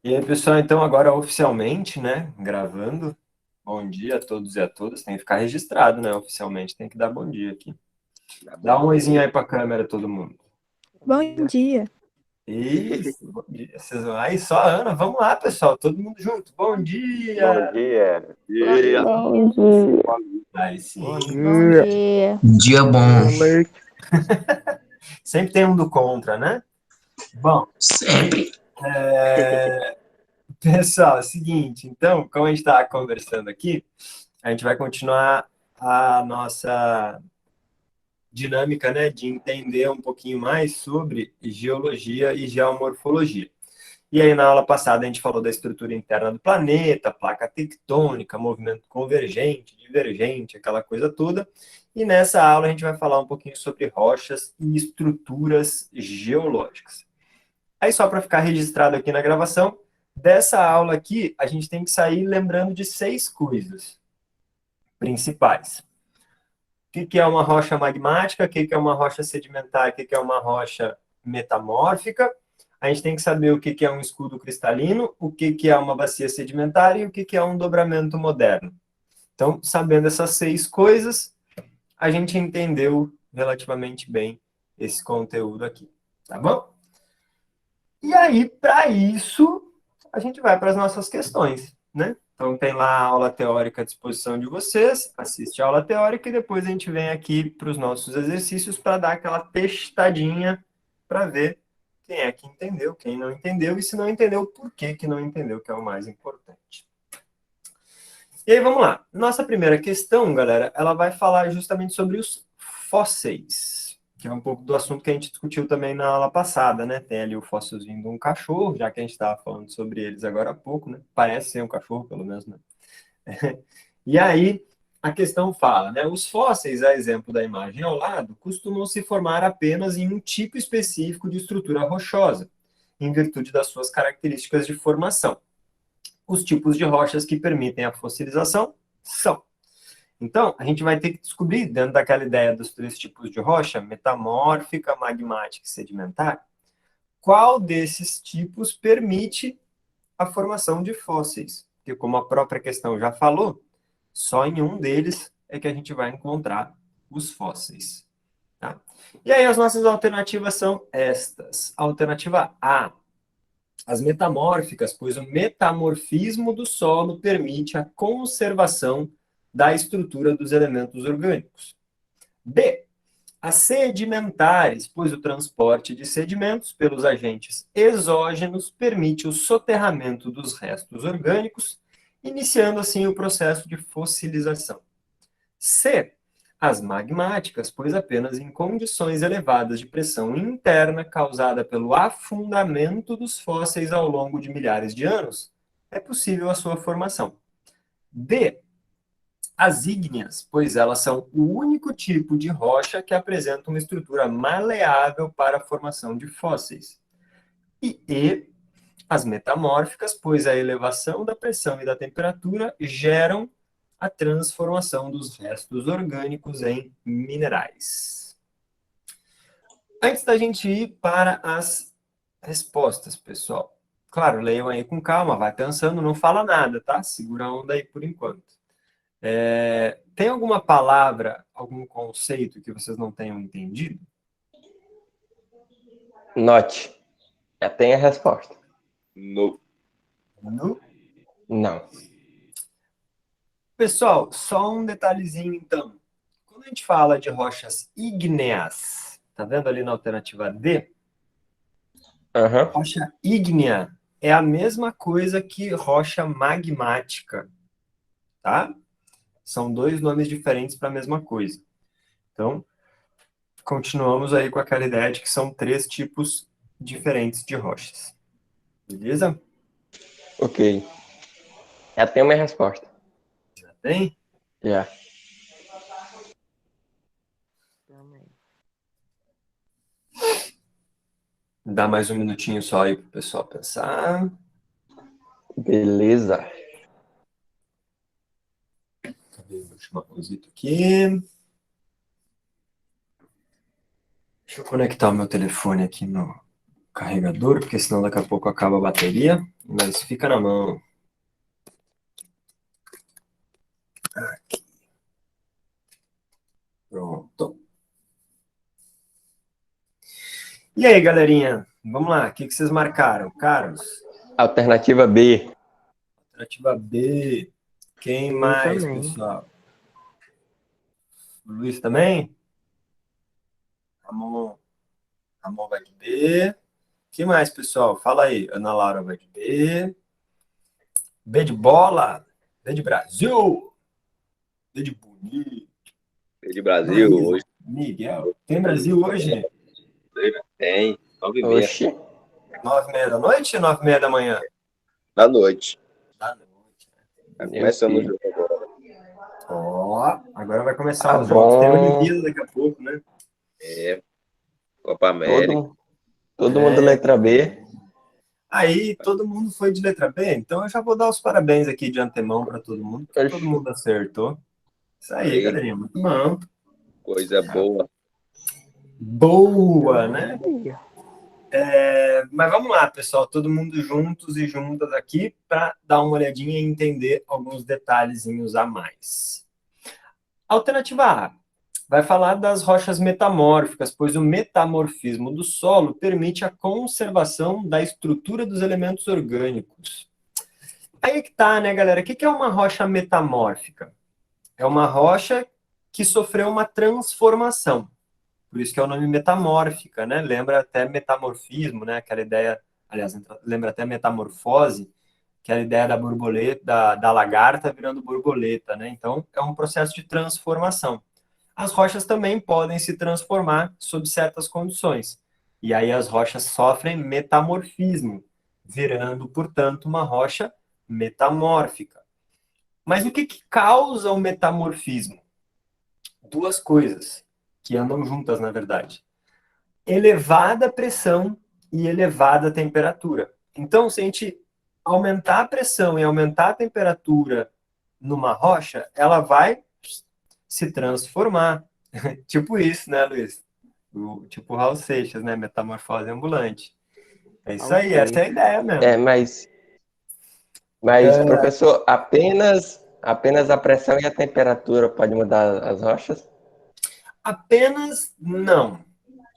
E aí, pessoal, então agora oficialmente, né, gravando. Bom dia a todos e a todas. Tem que ficar registrado, né, oficialmente. Tem que dar bom dia aqui. Dá um oizinho aí pra câmera, todo mundo. Bom dia. Isso, bom dia. Vocês vão aí, só a Ana. Vamos lá, pessoal, todo mundo junto. Bom Bom dia! dia. Dia. Bom dia. Aí sim. Bom dia. Dia bom, Sempre tem um do contra, né? Bom, sempre. pessoal, é o seguinte, então, como a gente está conversando aqui, a gente vai continuar a nossa dinâmica, né, de entender um pouquinho mais sobre geologia e geomorfologia. E aí, na aula passada, a gente falou da estrutura interna do planeta, placa tectônica, movimento convergente, divergente, aquela coisa toda. E nessa aula, a gente vai falar um pouquinho sobre rochas e estruturas geológicas. Aí, só para ficar registrado aqui na gravação, dessa aula aqui, a gente tem que sair lembrando de 6 coisas principais. O que é uma rocha magmática, o que é uma rocha sedimentar, o que é uma rocha metamórfica. A gente tem que saber o que é um escudo cristalino, o que é uma bacia sedimentar e o que é um dobramento moderno. Então, sabendo essas 6 coisas, a gente entendeu relativamente bem esse conteúdo aqui, tá bom? E aí, para isso, a gente vai para as nossas questões, né? Então, tem lá a aula teórica à disposição de vocês, assiste a aula teórica e depois a gente vem aqui para os nossos exercícios para dar aquela testadinha para ver quem é que entendeu, quem não entendeu e se não entendeu, por que que não entendeu, que é o mais importante. E aí, vamos lá. Nossa primeira questão, galera, ela vai falar justamente sobre os fósseis, que é um pouco do assunto que a gente discutiu também na aula passada, né? Tem ali o fóssilzinho de um cachorro, já que a gente estava falando sobre eles agora há pouco, né? Parece ser um cachorro, pelo menos, né? E aí, a questão fala, né? Os fósseis, a exemplo da imagem ao lado, costumam se formar apenas em um tipo específico de estrutura rochosa, em virtude das suas características de formação. Os tipos de rochas que permitem a fossilização são. Então, a gente vai ter que descobrir, dentro daquela ideia dos 3 tipos de rocha, metamórfica, magmática e sedimentar, qual desses tipos permite a formação de fósseis. Porque, como a própria questão já falou, só em um deles é que a gente vai encontrar os fósseis. Tá? E aí, as nossas alternativas são estas. Alternativa A, as metamórficas, pois o metamorfismo do solo permite a conservação da estrutura dos elementos orgânicos. B, as sedimentares, pois o transporte de sedimentos pelos agentes exógenos permite o soterramento dos restos orgânicos, iniciando assim o processo de fossilização. C, as magmáticas, pois apenas em condições elevadas de pressão interna causada pelo afundamento dos fósseis ao longo de milhares de anos é possível a sua formação. D, as ígneas, pois elas são o único tipo de rocha que apresenta uma estrutura maleável para a formação de fósseis. E, as metamórficas, pois a elevação da pressão e da temperatura geram a transformação dos restos orgânicos em minerais. Antes da gente ir para as respostas, pessoal. Claro, leiam aí com calma, vai pensando, não fala nada, tá? Segura a onda aí por enquanto. Tem alguma palavra, algum conceito que vocês não tenham entendido? Note. Já tem a resposta. No. Não? Não. Pessoal, só um detalhezinho então. Quando a gente fala de rochas ígneas, tá vendo ali na alternativa D? Aham. Rocha ígnea é a mesma coisa que rocha magmática, tá? São 2 nomes diferentes para a mesma coisa. Então, continuamos aí com aquela ideia de que são 3 tipos diferentes de rochas. Beleza? Ok. Já tenho minha resposta. Tem? Já. Dá mais um minutinho só aí para o pessoal pensar. Beleza. Cadê o meu chimarrãozito aqui? Deixa eu conectar o meu telefone aqui no carregador, porque senão daqui a pouco acaba a bateria, mas fica na mão. Aqui. Pronto. E aí, galerinha? Vamos lá, o que vocês marcaram? Carlos? Alternativa B. Alternativa B. Quem Eu mais, também. pessoal? O Luiz também? Ramon. Ramon vai de B. Que mais, pessoal? Fala aí. Ana Laura vai de B. B de bola. B de Brasil. B de bonito. De Brasil, Luiz. hoje Miguel. Tem Brasil hoje? tem 9h30 Oxi. 9h30 da noite ou 9h30 da manhã? da noite. Da noite. Tá Meu começando o filho. jogo agora. Ó, agora vai começar Tá os jogos. Tem bom. Olimpíada daqui a pouco, né? Copa América. Todo mundo letra B. Aí todo mundo foi de letra B, então eu já vou dar os parabéns aqui de antemão para todo mundo, porque todo Oxi. mundo acertou. Isso aí, Aí. galerinha, muito bom. Coisa boa. Boa, né? Mas vamos lá, pessoal, todo mundo juntos e juntas aqui para dar uma olhadinha e entender alguns detalhezinhos a mais. Alternativa A vai falar das rochas metamórficas, pois o metamorfismo do solo permite a conservação da estrutura dos elementos orgânicos. Aí que tá, né, galera? O que é uma rocha metamórfica? É uma rocha que sofreu uma transformação. Por isso que é o nome metamórfica, né? Lembra até metamorfismo, né? Aquela ideia, aliás, lembra até metamorfose, que é a ideia da borboleta, da lagarta virando borboleta, né? Então, é um processo de transformação. As rochas também podem se transformar sob certas condições. E aí as rochas sofrem metamorfismo, virando, portanto, uma rocha metamórfica. Mas o que causa o metamorfismo? Duas coisas que andam juntas, na verdade. Elevada pressão e elevada temperatura. Então, se a gente aumentar a pressão e aumentar a temperatura numa rocha, ela vai se transformar. Tipo isso, né, Luiz? Tipo Raul Seixas, né? Metamorfose ambulante. É isso aí, essa é a ideia mesmo. Mas professor, apenas a pressão e a temperatura pode mudar as rochas? Apenas não.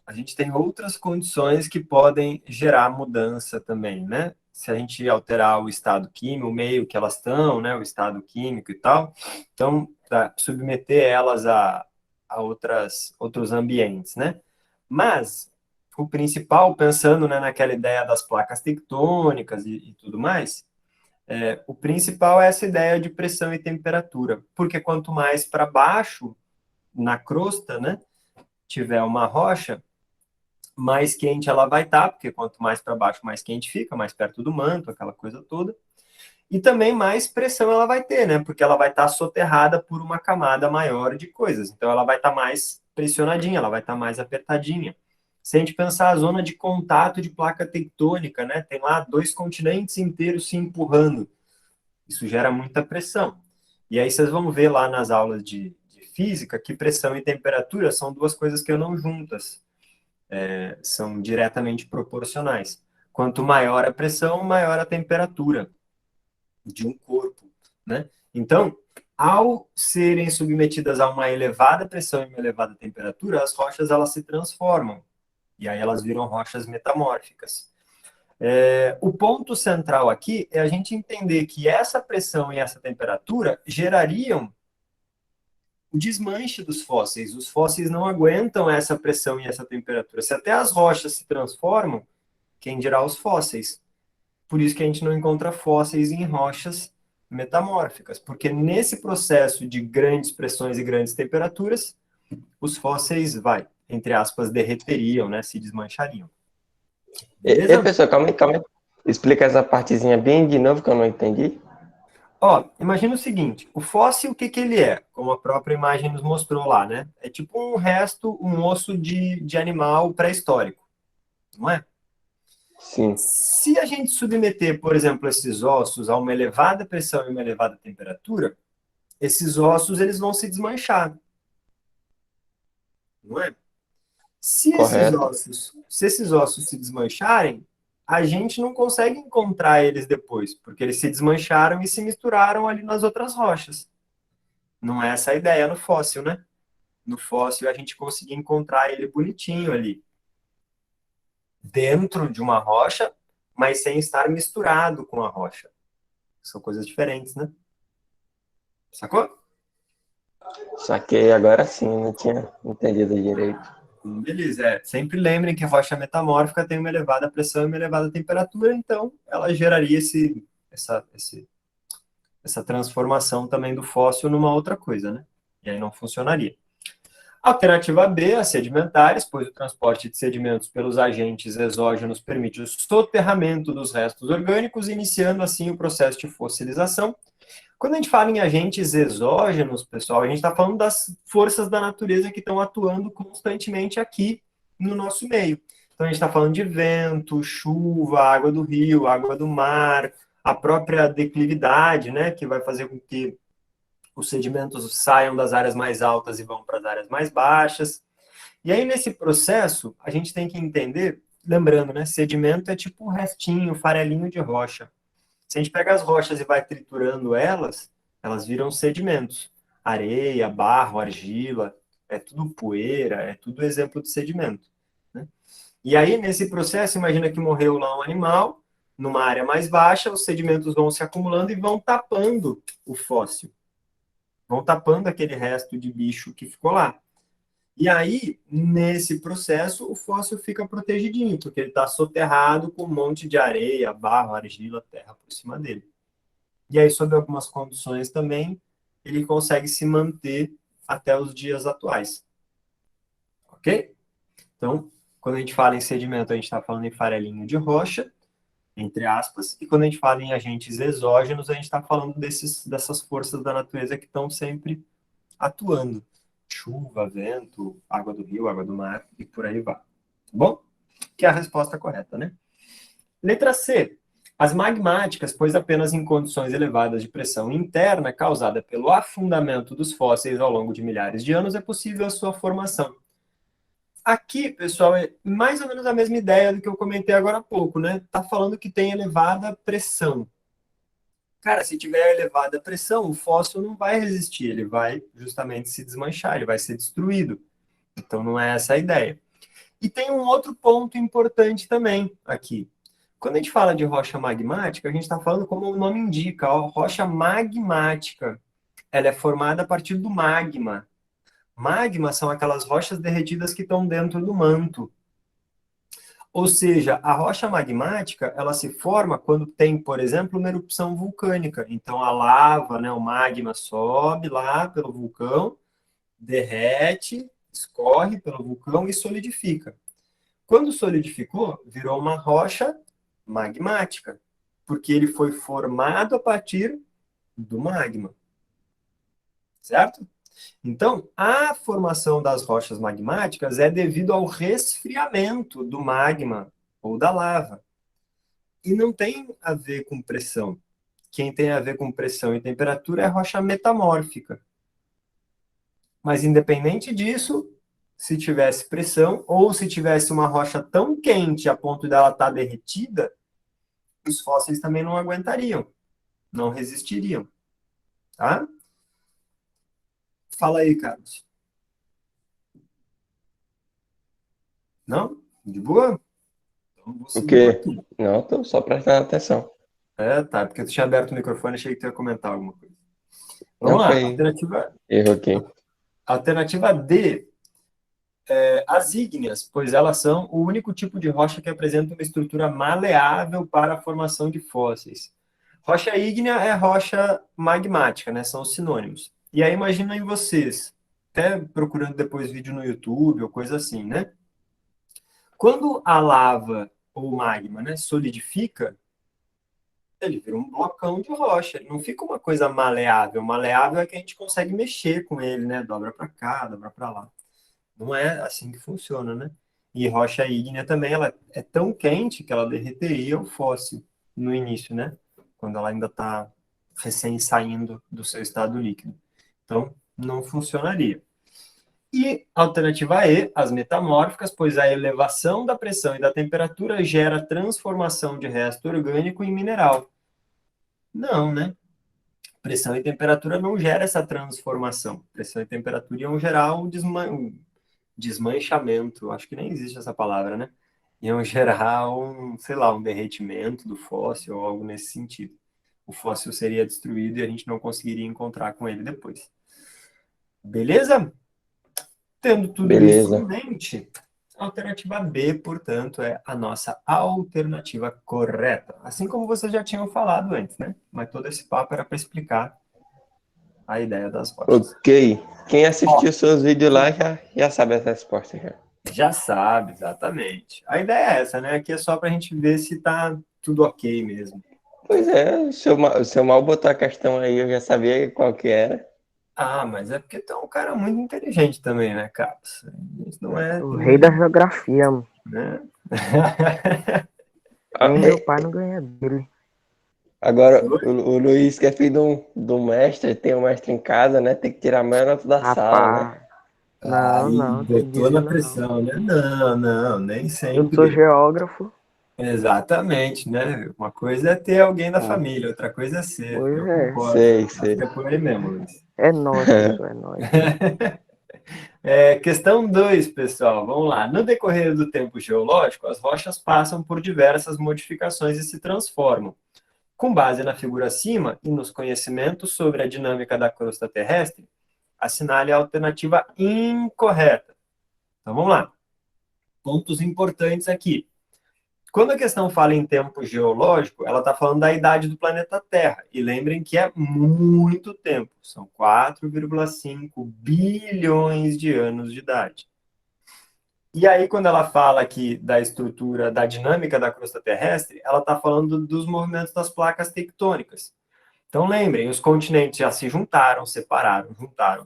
A gente tem outras condições que podem gerar mudança também, né? Se a gente alterar o estado químico, o meio que elas estão, né? O estado químico e tal. Então, submeter elas a outros ambientes, né? Mas o principal, pensando, né, naquela ideia das placas tectônicas e tudo mais, o principal é essa ideia de pressão e temperatura, porque quanto mais para baixo na crosta, né, tiver uma rocha, mais quente ela vai estar, porque quanto mais para baixo, mais quente fica, mais perto do manto, aquela coisa toda. E também mais pressão ela vai ter, né? Porque ela vai estar soterrada por uma camada maior de coisas. Então ela vai estar mais pressionadinha, ela vai estar mais apertadinha. Se a gente pensar a zona de contato de placa tectônica, né? Tem lá dois continentes inteiros se empurrando. Isso gera muita pressão. E aí vocês vão ver lá nas aulas de física que pressão e temperatura são duas coisas que andam juntas. São diretamente proporcionais. Quanto maior a pressão, maior a temperatura de um corpo, né? Então, ao serem submetidas a uma elevada pressão e uma elevada temperatura, as rochas elas se transformam e aí elas viram rochas metamórficas. O ponto central aqui é a gente entender que essa pressão e essa temperatura gerariam o desmanche dos fósseis. Os fósseis não aguentam essa pressão e essa temperatura. Se até as rochas se transformam, quem dirá os fósseis? Por isso que a gente não encontra fósseis em rochas metamórficas, porque nesse processo de grandes pressões e grandes temperaturas, os fósseis, entre aspas, derreteriam, né, se desmanchariam. Beleza? Pessoal, calma aí. Explica essa partezinha bem de novo que eu não entendi. Ó, imagina o seguinte, o fóssil, o que ele é? Como a própria imagem nos mostrou lá, né? É tipo um resto, um osso de animal pré-histórico, não é? Sim. Se a gente submeter, por exemplo, esses ossos a uma elevada pressão e uma elevada temperatura, esses ossos eles vão se desmanchar, não é? Correto. Se esses ossos se desmancharem, a gente não consegue encontrar eles depois, porque eles se desmancharam e se misturaram ali nas outras rochas. Não é essa a ideia no fóssil, né? No fóssil a gente conseguia encontrar ele bonitinho ali, dentro de uma rocha, mas sem estar misturado com a rocha. São coisas diferentes, né? Sacou? Saquei, agora sim, não tinha entendido direito. Beleza, sempre lembrem que a rocha metamórfica tem uma elevada pressão e uma elevada temperatura, então ela geraria essa transformação também do fóssil numa outra coisa, né? E aí não funcionaria. Alternativa B, as sedimentares, pois o transporte de sedimentos pelos agentes exógenos permite o soterramento dos restos orgânicos, iniciando assim o processo de fossilização. Quando a gente fala em agentes exógenos, pessoal, a gente está falando das forças da natureza que estão atuando constantemente aqui no nosso meio. Então, a gente está falando de vento, chuva, água do rio, água do mar, a própria declividade, né, que vai fazer com que os sedimentos saiam das áreas mais altas e vão para as áreas mais baixas. E aí, nesse processo, a gente tem que entender, lembrando, né, sedimento é tipo um restinho, farelinho de rocha. Se a gente pega as rochas e vai triturando elas, elas viram sedimentos. Areia, barro, argila, é tudo poeira, é tudo exemplo de sedimento, né? E aí, nesse processo, imagina que morreu lá um animal, numa área mais baixa, os sedimentos vão se acumulando e vão tapando o fóssil. Vão tapando aquele resto de bicho que ficou lá. E aí, nesse processo, o fóssil fica protegidinho, porque ele está soterrado com um monte de areia, barro, argila, terra por cima dele. E aí, sob algumas condições também, ele consegue se manter até os dias atuais. Ok? Então, quando a gente fala em sedimento, a gente está falando em farelinho de rocha, entre aspas, e quando a gente fala em agentes exógenos, a gente está falando dessas forças da natureza que estão sempre atuando. Chuva, vento, água do rio, água do mar e por aí vai. Tá bom? Que é a resposta correta, né? Letra C. As magmáticas, pois apenas em condições elevadas de pressão interna causada pelo afundamento dos fósseis ao longo de milhares de anos é possível a sua formação. Aqui, pessoal, é mais ou menos a mesma ideia do que eu comentei agora há pouco, né? Tá falando que tem elevada pressão. Cara, se tiver elevada pressão, o fóssil não vai resistir, ele vai justamente se desmanchar, ele vai ser destruído. Então não é essa a ideia. E tem um outro ponto importante também aqui. Quando a gente fala de rocha magmática, a gente está falando como o nome indica, ó, rocha magmática. Ela é formada a partir do magma. Magma são aquelas rochas derretidas que estão dentro do manto. Ou seja, a rocha magmática, ela se forma quando tem, por exemplo, uma erupção vulcânica. Então, a lava, né, o magma sobe lá pelo vulcão, derrete, escorre pelo vulcão e solidifica. Quando solidificou, virou uma rocha magmática, porque ele foi formado a partir do magma, certo? Então, a formação das rochas magmáticas é devido ao resfriamento do magma ou da lava. E não tem a ver com pressão. Quem tem a ver com pressão e temperatura é a rocha metamórfica. Mas, independente disso, se tivesse pressão ou se tivesse uma rocha tão quente a ponto dela estar derretida, os fósseis também não aguentariam, não resistiriam. Tá? Fala aí, Carlos. Não? De boa? Então, vou O seguir por quê? aqui. Não, tô só prestando atenção. Tá, porque tu tinha aberto o microfone, achei que tu ia comentar alguma coisa. Não Vamos lá, foi erro aqui. alternativa D, as ígneas, pois elas são o único tipo de rocha que apresenta uma estrutura maleável para a formação de fósseis. Rocha ígnea é rocha magmática, né? São os sinônimos. E aí imaginem vocês, até procurando depois vídeo no YouTube ou coisa assim, né? Quando a lava ou o magma, né, solidifica, ele vira um blocão de rocha. Ele não fica uma coisa maleável. Maleável é que a gente consegue mexer com ele, né? Dobra para cá, dobra para lá. Não é assim que funciona, né? E rocha ígnea também, ela é tão quente que ela derreteria o fóssil no início, né? Quando ela ainda está recém saindo do seu estado líquido. Então, não funcionaria. E alternativa E, as metamórficas, pois a elevação da pressão e da temperatura gera transformação de resto orgânico em mineral. Não, né? Pressão e temperatura não gera essa transformação. Pressão e temperatura iam gerar um desmanchamento. Acho que nem existe essa palavra, né? Iam gerar sei lá, um derretimento do fóssil ou algo nesse sentido. O fóssil seria destruído e a gente não conseguiria encontrar com ele depois. Beleza? Tendo tudo isso em Beleza. mente, a alternativa B, portanto, é a nossa alternativa correta. Assim como vocês já tinham falado antes, né? Mas todo esse papo era para explicar a ideia das rochas. Ok. Quem assistiu seus vídeos lá já sabe essa resposta já. Já sabe, exatamente. A ideia é essa, né? Aqui é só para a gente ver se tá tudo ok mesmo. Pois é, o seu mal botou a questão aí, eu já sabia qual que era. Ah, mas é porque tu é um cara muito inteligente também, né, Carlos? Isso não é... O rei da geografia, mano. né? Nem meu pai não ganha dele. Agora, o Luiz, que é filho de um mestre, tem um mestre em casa, né? Tem que tirar a maior nota da sala, né? Rapaz. Não, Aí não, tem botou disso na não. pressão, né? Não, nem Eu sempre. sou geógrafo. Exatamente, né? Uma coisa é ter alguém da família, outra coisa é ser. Pois Eu é. concordo. Sei. Fica por aí mesmo, Luiz. É nóis, pessoal, é nóis. Questão 2, pessoal. Vamos lá. No decorrer do tempo geológico, as rochas passam por diversas modificações e se transformam. Com base na figura acima e nos conhecimentos sobre a dinâmica da crosta terrestre, assinale a alternativa incorreta. Então, vamos lá. Pontos importantes aqui. Quando a questão fala em tempo geológico, ela está falando da idade do planeta Terra. E lembrem que é muito tempo. São 4,5 bilhões de anos de idade. E aí, quando ela fala aqui da estrutura, da dinâmica da crosta terrestre, ela está falando dos movimentos das placas tectônicas. Então, lembrem, os continentes já se juntaram, separaram,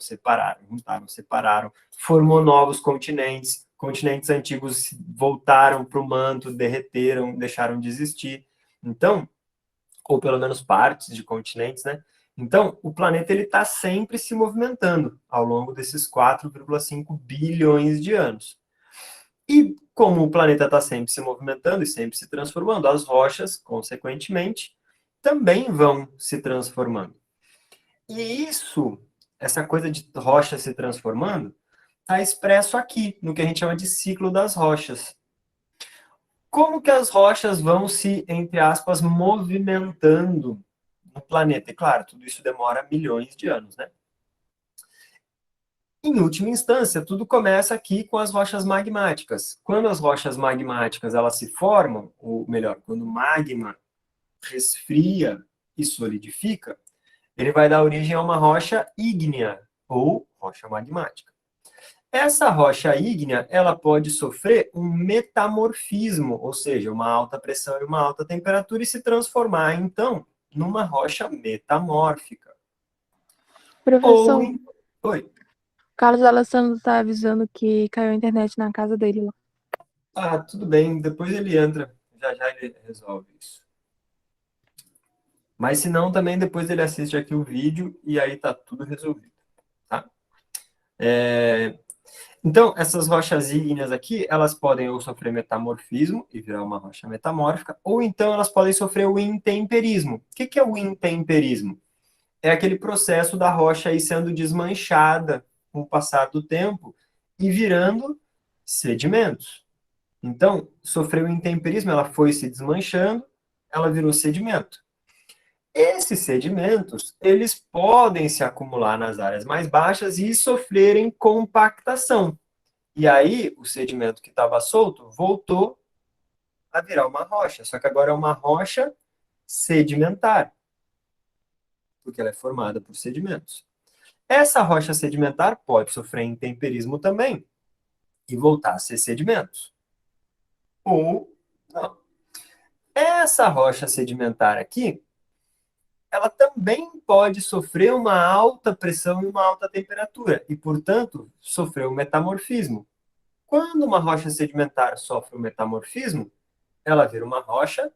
separaram, formou novos continentes, continentes antigos voltaram para o manto, derreteram, deixaram de existir. Então, ou pelo menos partes de continentes, né? Então, o planeta está sempre se movimentando ao longo desses 4,5 bilhões de anos. E como o planeta está sempre se movimentando e sempre se transformando, as rochas, consequentemente, também vão se transformando. E isso, essa coisa de rocha se transformando, está expresso aqui, no que a gente chama de ciclo das rochas. Como que as rochas vão se, entre aspas, movimentando no planeta? E claro, tudo isso demora milhões de anos, né? Em última instância, tudo começa aqui com as rochas magmáticas. Quando as rochas magmáticas elas se formam, ou melhor, quando o magma resfria e solidifica, ele vai dar origem a uma rocha ígnea, ou rocha magmática. Essa rocha ígnea, ela pode sofrer um metamorfismo, ou seja, uma alta pressão e uma alta temperatura, e se transformar, então, numa rocha metamórfica. Professor, Oi. Carlos Alessandro tá avisando que caiu a internet na casa dele lá. Ah, tudo bem, depois ele entra. Já ele resolve isso. Mas se não, também depois ele assiste aqui o vídeo e aí tá tudo resolvido. Tá? Então, essas rochas ígneas aqui, elas podem ou sofrer metamorfismo e virar uma rocha metamórfica, ou então elas podem sofrer o intemperismo. O que é o intemperismo? É aquele processo da rocha aí sendo desmanchada com o passar do tempo e virando sedimentos. Então, sofreu intemperismo, ela foi se desmanchando, ela virou sedimento. Esses sedimentos, eles podem se acumular nas áreas mais baixas e sofrerem compactação. E aí, o sedimento que estava solto voltou a virar uma rocha, só que agora é uma rocha sedimentar, porque ela é formada por sedimentos. Essa rocha sedimentar pode sofrer intemperismo também e voltar a ser sedimentos. Ou não. Essa rocha sedimentar aqui, ela também pode sofrer uma alta pressão e uma alta temperatura, e, portanto, sofrer um metamorfismo. Quando uma rocha sedimentar sofre um metamorfismo, ela vira uma rocha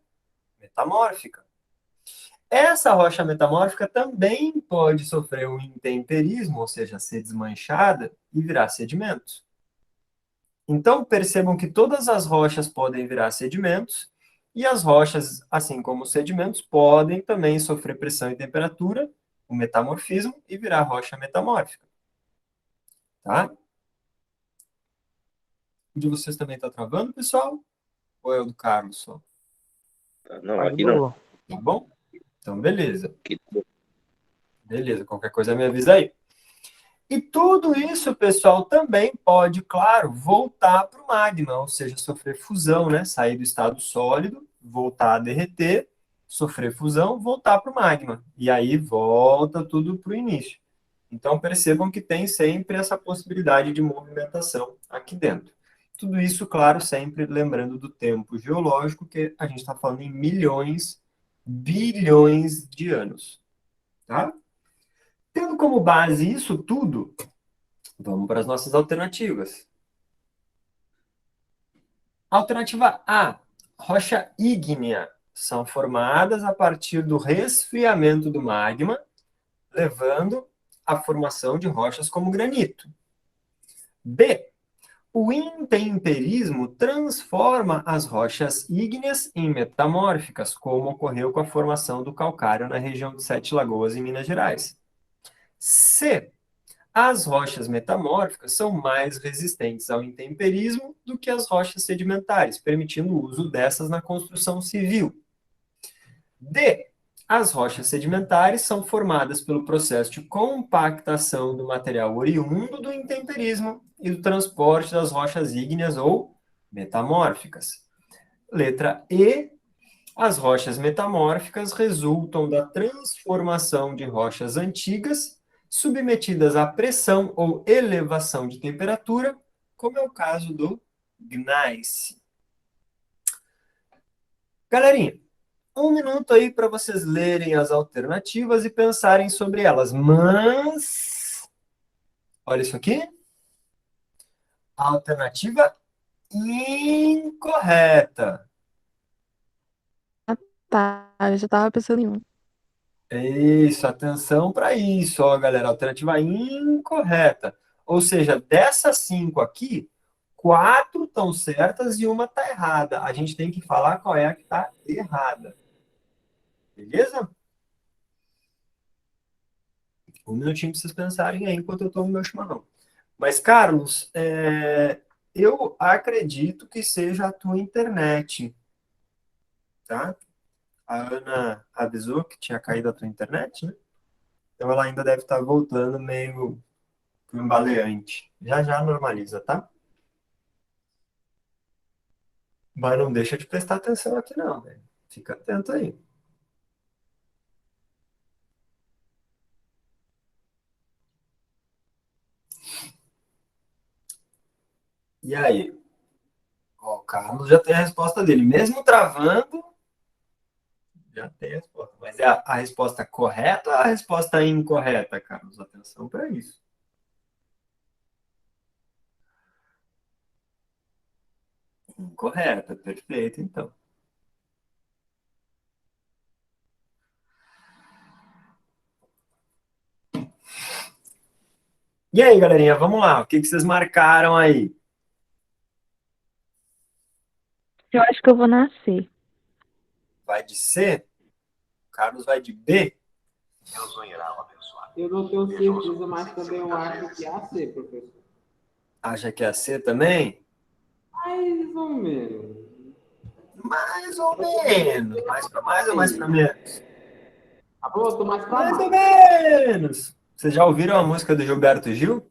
metamórfica. Essa rocha metamórfica também pode sofrer um intemperismo, ou seja, ser desmanchada e virar sedimento. Então, percebam que todas as rochas podem virar sedimentos, e as rochas, assim como os sedimentos, podem também sofrer pressão e temperatura, o metamorfismo, e virar rocha metamórfica. Tá? O de vocês também está travando, pessoal? Ou é o do Carlos só? Não, Tá de aqui não. boa. Tá bom? Então, beleza. Aqui tá bom. Beleza, qualquer coisa me avisa aí. E tudo isso, pessoal, também pode, claro, voltar para o magma, ou seja, sofrer fusão, né? Sair do estado sólido, voltar a derreter, sofrer fusão, voltar para o magma. E aí volta tudo para o início. Então, percebam que tem sempre essa possibilidade de movimentação aqui dentro. Tudo isso, claro, sempre lembrando do tempo geológico, que a gente está falando em milhões, bilhões de anos. Tá? Tendo como base isso tudo, vamos para as nossas alternativas. Alternativa A, rocha ígnea. São formadas a partir do resfriamento do magma, levando à formação de rochas como granito. B, o intemperismo transforma as rochas ígneas em metamórficas, como ocorreu com a formação do calcário na região de Sete Lagoas, em Minas Gerais. C, as rochas metamórficas são mais resistentes ao intemperismo do que as rochas sedimentares, permitindo o uso dessas na construção civil. D. As rochas sedimentares são formadas pelo processo de compactação do material oriundo do intemperismo e do transporte das rochas ígneas ou metamórficas. Letra E. As rochas metamórficas resultam da transformação de rochas antigas submetidas à pressão ou elevação de temperatura, como é o caso do gneiss. Galerinha, 1 minuto aí para vocês lerem as alternativas e pensarem sobre elas. Mas, olha isso aqui. Alternativa incorreta. Tá, eu já tava pensando em um. Isso, atenção para isso, ó, galera. Alternativa incorreta. Ou seja, dessas 5 aqui, 4 estão certas e uma está errada. A gente tem que falar qual é a que está errada. Beleza? 1 minutinho para vocês pensarem aí enquanto eu tomo meu chimarrão. Mas, Carlos, eu acredito que seja a tua internet, tá? A Ana avisou que tinha caído a tua internet, né? Então ela ainda deve estar voltando meio embaleante. Já já normaliza, tá? Mas não deixa de prestar atenção aqui não, velho. Fica atento aí. E aí? Ó, o Carlos já tem a resposta dele. Mesmo travando, já tem a resposta. Mas é a resposta correta ou a resposta incorreta, Carlos? Atenção para isso. Incorreta, perfeito, então. E aí, galerinha, vamos lá. O que vocês marcaram aí? Eu acho que eu vou nascer. Vai de C? O Carlos vai de B? Eu não tenho certeza, mas também eu acho que é a C, professor. Acha que é a C também? Mais ou menos. Mais ou menos. Mais para mais ou mais para menos? Ah, pô, eu tô mais pra Mais ou mais. menos. Vocês já ouviram a música do Gilberto Gil?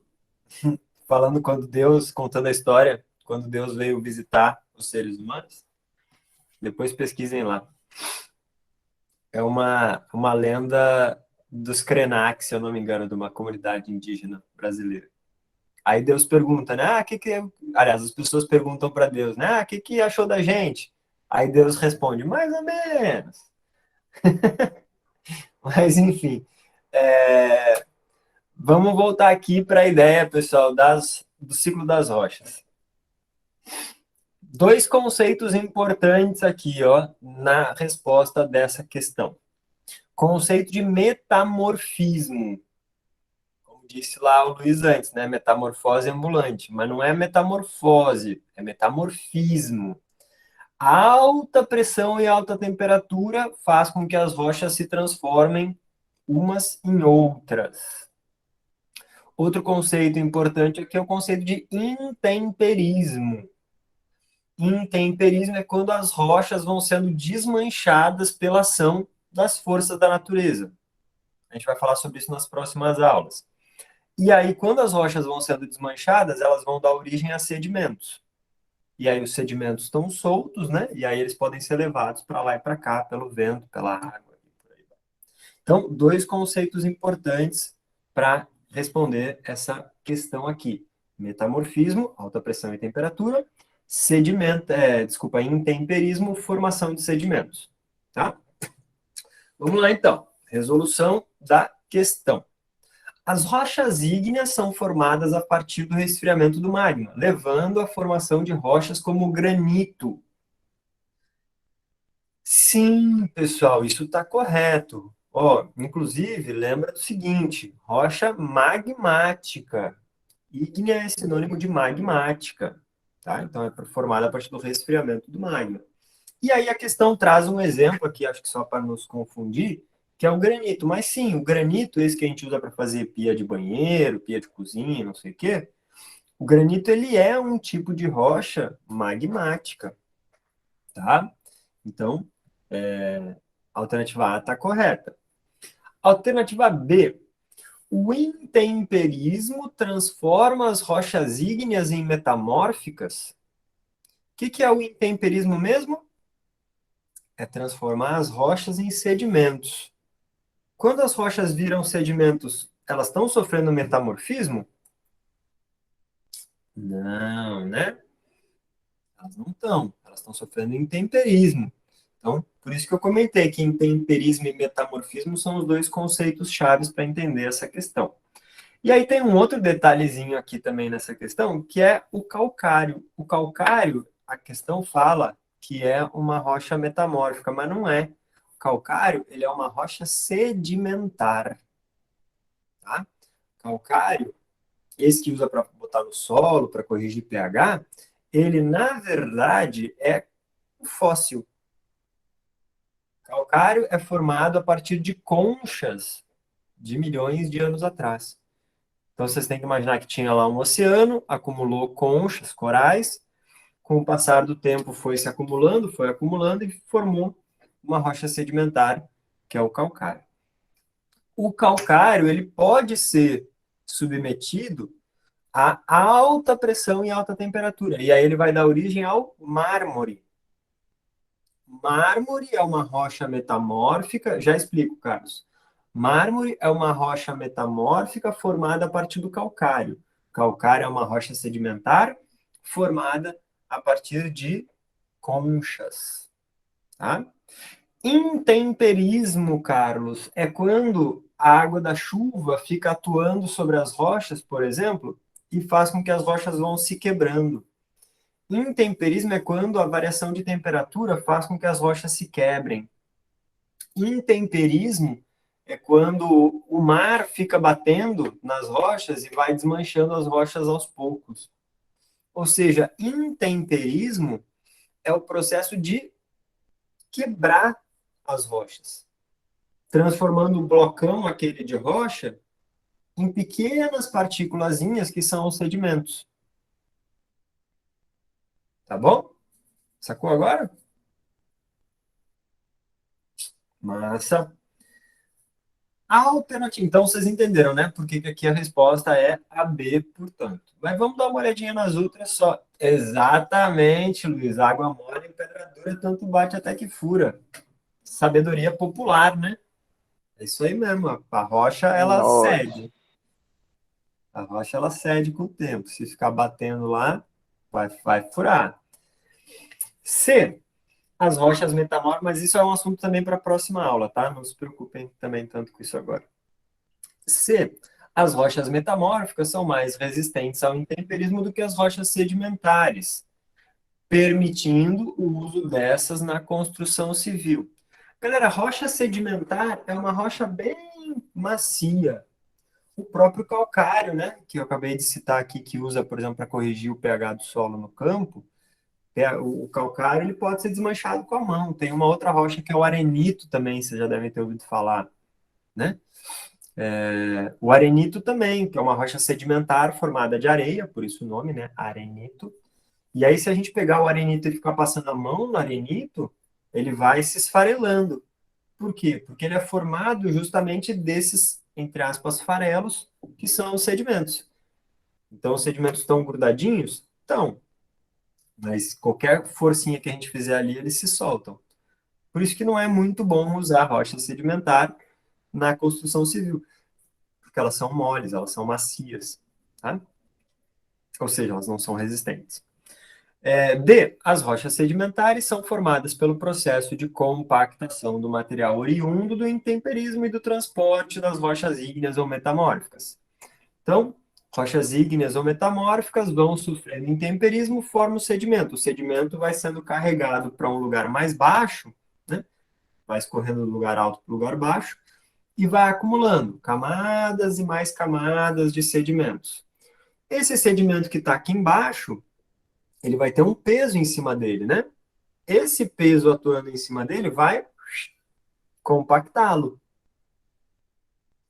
Falando quando Deus, contando a história, quando Deus veio visitar os seres humanos? Depois pesquisem lá. É uma lenda dos Krenak, se eu não me engano, de uma comunidade indígena brasileira. Aí Deus pergunta, né? Aliás, as pessoas perguntam para Deus, né? O que achou da gente? Aí Deus responde, mais ou menos. Mas, enfim. Vamos voltar aqui para a ideia, pessoal, do ciclo das rochas. 2 conceitos importantes aqui, ó, na resposta dessa questão. Conceito de metamorfismo. Como disse lá o Luiz antes, né? Metamorfose ambulante. Mas não é metamorfose, é metamorfismo. Alta pressão e alta temperatura faz com que as rochas se transformem umas em outras. Outro conceito importante aqui é o conceito de intemperismo. Intemperismo é quando as rochas vão sendo desmanchadas pela ação das forças da natureza. A gente vai falar sobre isso nas próximas aulas. E aí, quando as rochas vão sendo desmanchadas, elas vão dar origem a sedimentos. E aí os sedimentos estão soltos, né? E aí eles podem ser levados para lá e para cá, pelo vento, pela água. Por aí vai. Então, dois conceitos importantes para responder essa questão aqui. Metamorfismo, alta pressão e temperatura. Intemperismo, formação de sedimentos. Tá? Vamos lá, então. Resolução da questão. As rochas ígneas são formadas a partir do resfriamento do magma, levando à formação de rochas como o granito. Sim, pessoal, isso está correto. Inclusive, lembra do seguinte, rocha magmática. Ígnea é sinônimo de magmática. Tá? Então, é formada a partir do resfriamento do magma. E aí a questão traz um exemplo aqui, acho que só para nos confundir, que é o granito. Mas sim, o granito, esse que a gente usa para fazer pia de banheiro, pia de cozinha, não sei o quê, o granito ele é um tipo de rocha magmática, tá? Então, a alternativa A está correta. Alternativa B, o intemperismo transforma as rochas ígneas em metamórficas. O que é o intemperismo mesmo? É transformar as rochas em sedimentos. Quando as rochas viram sedimentos, elas estão sofrendo metamorfismo? Não, né? Elas não estão. Elas estão sofrendo intemperismo. Então, por isso que eu comentei que intemperismo e metamorfismo são os dois conceitos chaves para entender essa questão. E aí tem um outro detalhezinho aqui também nessa questão, que é o calcário. O calcário, a questão fala que é uma rocha metamórfica, mas não é. O calcário, ele é uma rocha sedimentar. Tá? Calcário, esse que usa para botar no solo, para corrigir pH, ele, na verdade, é um fóssil. Calcário é formado a partir de conchas de milhões de anos atrás. Então, vocês têm que imaginar que tinha lá um oceano, acumulou conchas, corais, com o passar do tempo foi se acumulando, foi acumulando e formou uma rocha sedimentar, que é o calcário. O calcário, ele pode ser submetido a alta pressão e alta temperatura. E aí ele vai dar origem ao mármore. Mármore é uma rocha metamórfica. Já explico, Carlos. Mármore é uma rocha metamórfica formada a partir do calcário. Calcário é uma rocha sedimentar formada a partir de conchas. Tá? Intemperismo, Carlos, é quando a água da chuva fica atuando sobre as rochas, por exemplo, e faz com que as rochas vão se quebrando. Intemperismo é quando a variação de temperatura faz com que as rochas se quebrem. Intemperismo é quando o mar fica batendo nas rochas e vai desmanchando as rochas aos poucos. Ou seja, intemperismo é o processo de quebrar as rochas, transformando o blocão aquele de rocha em pequenas partículazinhas que são os sedimentos. Tá bom? Sacou agora? Massa. A alternativa. Então, vocês entenderam, né? Porque aqui a resposta é a B, portanto. Mas vamos dar uma olhadinha nas outras só. Exatamente, Luiz. Água mole em pedra dura, tanto bate até que fura. Sabedoria popular, né? É isso aí mesmo. A rocha, ela Nossa. cede. A rocha, ela cede com o tempo. Se ficar batendo lá, vai furar. C. As rochas metamórficas, mas isso é um assunto também para a próxima aula, tá? Não se preocupem também tanto com isso agora. C. As rochas metamórficas são mais resistentes ao intemperismo do que as rochas sedimentares, permitindo o uso dessas na construção civil. Galera, rocha sedimentar é uma rocha bem macia. O próprio calcário, né, que eu acabei de citar aqui, que usa, por exemplo, para corrigir o pH do solo no campo, o calcário ele pode ser desmanchado com a mão. Tem uma outra rocha que é o arenito também, vocês já devem ter ouvido falar, né? O arenito também, que é uma rocha sedimentar formada de areia, por isso o nome, né? Arenito. E aí, se a gente pegar o arenito e ficar passando a mão no arenito, ele vai se esfarelando. Por quê? Porque ele é formado justamente desses, entre aspas, farelos, que são os sedimentos. Então, os sedimentos estão grudadinhos? Estão. Mas qualquer forcinha que a gente fizer ali, eles se soltam. Por isso que não é muito bom usar rocha sedimentar na construção civil, porque elas são moles, elas são macias, tá? Ou seja, elas não são resistentes. As rochas sedimentares são formadas pelo processo de compactação do material oriundo do intemperismo e do transporte das rochas ígneas ou metamórficas. Então, rochas ígneas ou metamórficas vão sofrendo intemperismo, formam o sedimento. O sedimento vai sendo carregado para um lugar mais baixo, né? Vai escorrendo do lugar alto para o lugar baixo, e vai acumulando camadas e mais camadas de sedimentos. Esse sedimento que está aqui embaixo, ele vai ter um peso em cima dele, né? Esse peso atuando em cima dele vai compactá-lo.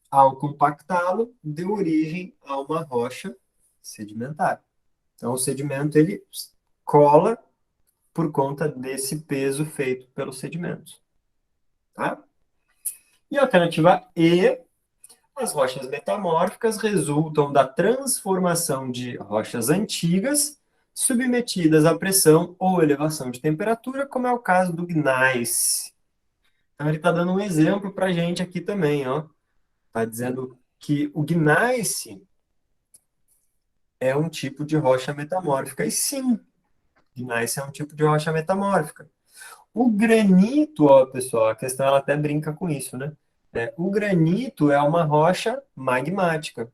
Ao compactá-lo, deu origem a uma rocha sedimentar. Então, o sedimento ele cola por conta desse peso feito pelos sedimentos. Tá? E a alternativa E, as rochas metamórficas resultam da transformação de rochas antigas submetidas à pressão ou elevação de temperatura, como é o caso do gneiss. Então, ele está dando um exemplo para a gente aqui também, ó. Está dizendo que o gneiss é um tipo de rocha metamórfica. E sim, gneiss é um tipo de rocha metamórfica. O granito, ó, pessoal, a questão ela até brinca com isso, né? O granito é uma rocha magmática.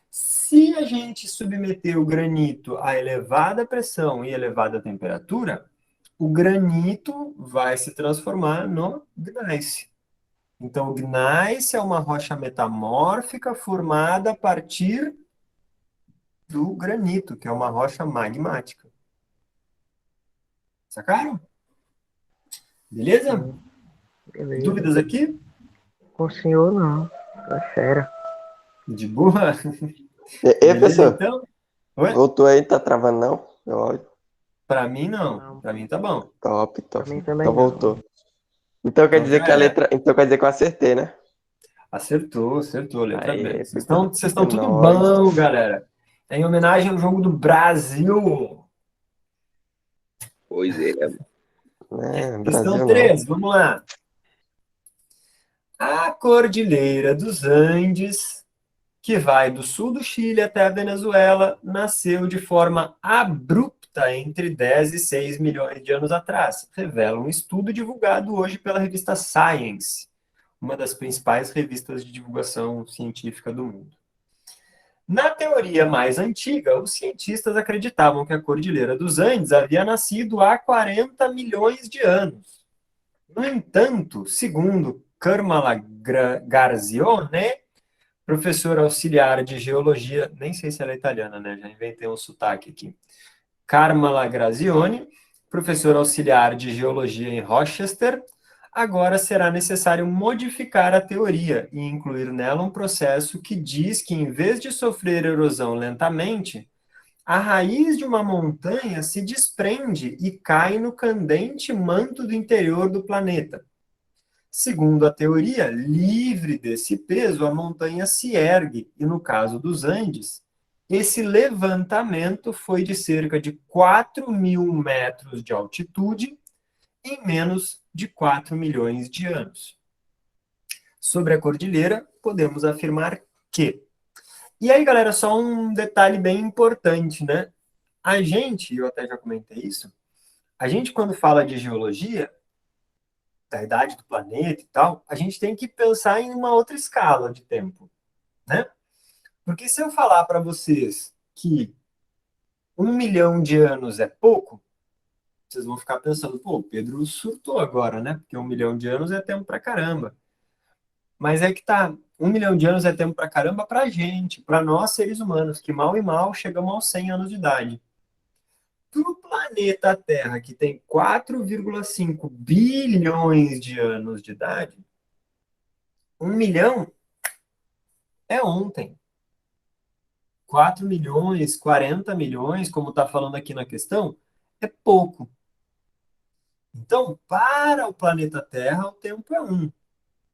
Se a gente submeter o granito a elevada pressão e elevada temperatura, o granito vai se transformar no gneiss. Então, o gneiss é uma rocha metamórfica formada a partir do granito, que é uma rocha magmática. Sacaram? Beleza? Sim, beleza. Dúvidas aqui? Com o senhor não. Tá fera. De boa? Ei, Beleza, pessoal, então? Oi? voltou aí, tá travando não? Meu áudio. Para mim, não. Não. Para mim, tá bom. Top, Pra top. mim também Então não. voltou. Então quer Então dizer já que a era. letra. Então quer dizer que eu acertei, né? Acertou, letra B. Aí, Vocês estão tudo nós. bom, galera. É em homenagem ao jogo do Brasil. Pois é. Né, Questão Brasil não. 3, vamos lá. A Cordilheira dos Andes, que vai do sul do Chile até a Venezuela, nasceu de forma abrupta entre 10 e 6 milhões de anos atrás, revela um estudo divulgado hoje pela revista Science, uma das principais revistas de divulgação científica do mundo. Na teoria mais antiga, os cientistas acreditavam que a Cordilheira dos Andes havia nascido há 40 milhões de anos. No entanto, segundo Carmela Garzione, professora auxiliar de geologia, nem sei se ela é italiana, né? Já inventei um sotaque aqui. Carmela Grazioni, professora auxiliar de geologia em Rochester, agora será necessário modificar a teoria e incluir nela um processo que diz que, em vez de sofrer erosão lentamente, a raiz de uma montanha se desprende e cai no candente manto do interior do planeta. Segundo a teoria, livre desse peso, a montanha se ergue, e no caso dos Andes, esse levantamento foi de cerca de 4.000 metros de altitude em menos de 4 milhões de anos. Sobre a cordilheira, podemos afirmar que... E aí, galera, só um detalhe bem importante, né? A gente, eu até já comentei isso, a gente quando fala de geologia, da idade do planeta e tal, a gente tem que pensar em uma outra escala de tempo, né? Porque se eu falar para vocês que 1 milhão de anos é pouco, vocês vão ficar pensando, pô, o Pedro surtou agora, né? Porque 1 milhão de anos é tempo pra caramba. Mas é que tá, 1 milhão de anos é tempo pra caramba pra gente, pra nós seres humanos, que mal e mal chegamos aos 100 anos de idade. Para o planeta Terra, que tem 4,5 bilhões de anos de idade, 1 milhão é ontem. 4 milhões, 40 milhões, como está falando aqui na questão, é pouco. Então, para o planeta Terra, o tempo é um.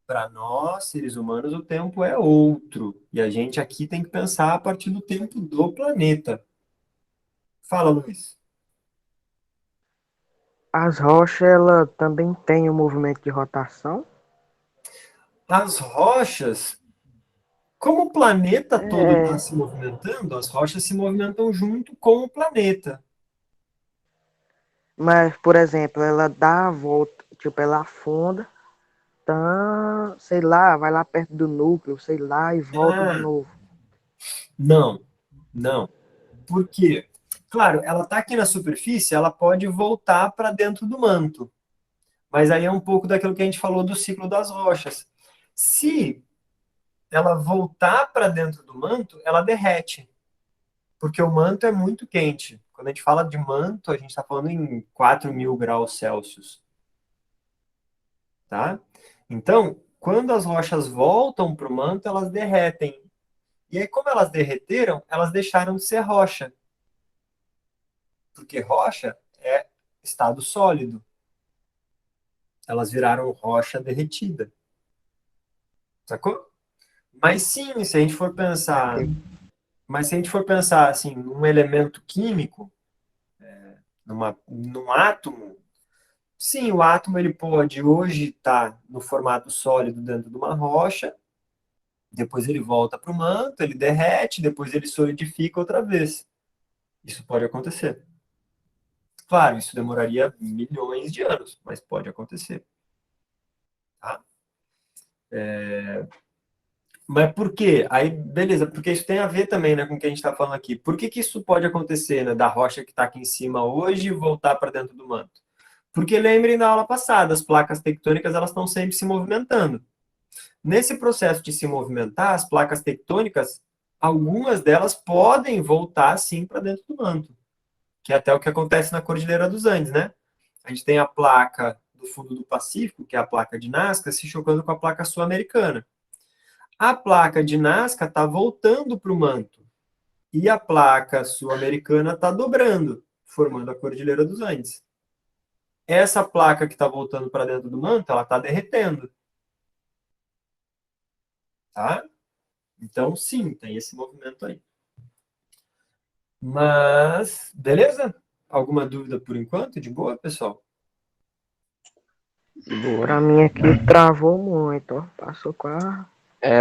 Para nós, seres humanos, o tempo é outro. E a gente aqui tem que pensar a partir do tempo do planeta. Fala, Luiz. As rochas, ela também tem um movimento de rotação? As rochas, como o planeta todo está É, se movimentando, as rochas se movimentam junto com o planeta. mas, por exemplo, ela dá a volta, tipo, ela afunda, tá, sei lá, vai lá perto do núcleo, sei lá, e volta de Ah, novo. não, não. Por quê? Claro, ela está aqui na superfície, ela pode voltar para dentro do manto. Mas aí é um pouco daquilo que a gente falou do ciclo das rochas. Se ela voltar para dentro do manto, ela derrete. Porque o manto é muito quente. Quando a gente fala de manto, a gente está falando em 4.000 graus Celsius. Tá? Então, quando as rochas voltam para o manto, elas derretem. E aí, como elas derreteram, elas deixaram de ser rocha. Porque rocha é estado sólido. Elas viraram rocha derretida. Sacou? Mas sim, se a gente for pensar, mas se a gente for pensar assim, num elemento químico, num átomo, sim, o átomo ele pode hoje estar no formato sólido dentro de uma rocha, depois ele volta para o manto, ele derrete, depois ele solidifica outra vez. Isso pode acontecer. Claro, isso demoraria milhões de anos, mas pode acontecer. Tá? Mas por quê? Aí, beleza, porque isso tem a ver também, né, com o que a gente está falando aqui. Por que que isso pode acontecer, né, da rocha que está aqui em cima hoje voltar para dentro do manto? Porque lembrem da aula passada, as placas tectônicas elas estão sempre se movimentando. Nesse processo de se movimentar, as placas tectônicas, algumas delas podem voltar sim para dentro do manto, que é até o que acontece na Cordilheira dos Andes, né? A gente tem a placa do fundo do Pacífico, que é a placa de Nazca, se chocando com a placa sul-americana. A placa de Nazca está voltando para o manto e a placa sul-americana está dobrando, formando a Cordilheira dos Andes. Essa placa que está voltando para dentro do manto, ela está derretendo. Tá? Então, sim, tem esse movimento aí. Mas, beleza? Alguma dúvida por enquanto? De boa, pessoal? Pra mim aqui travou muito, ó. Passou quase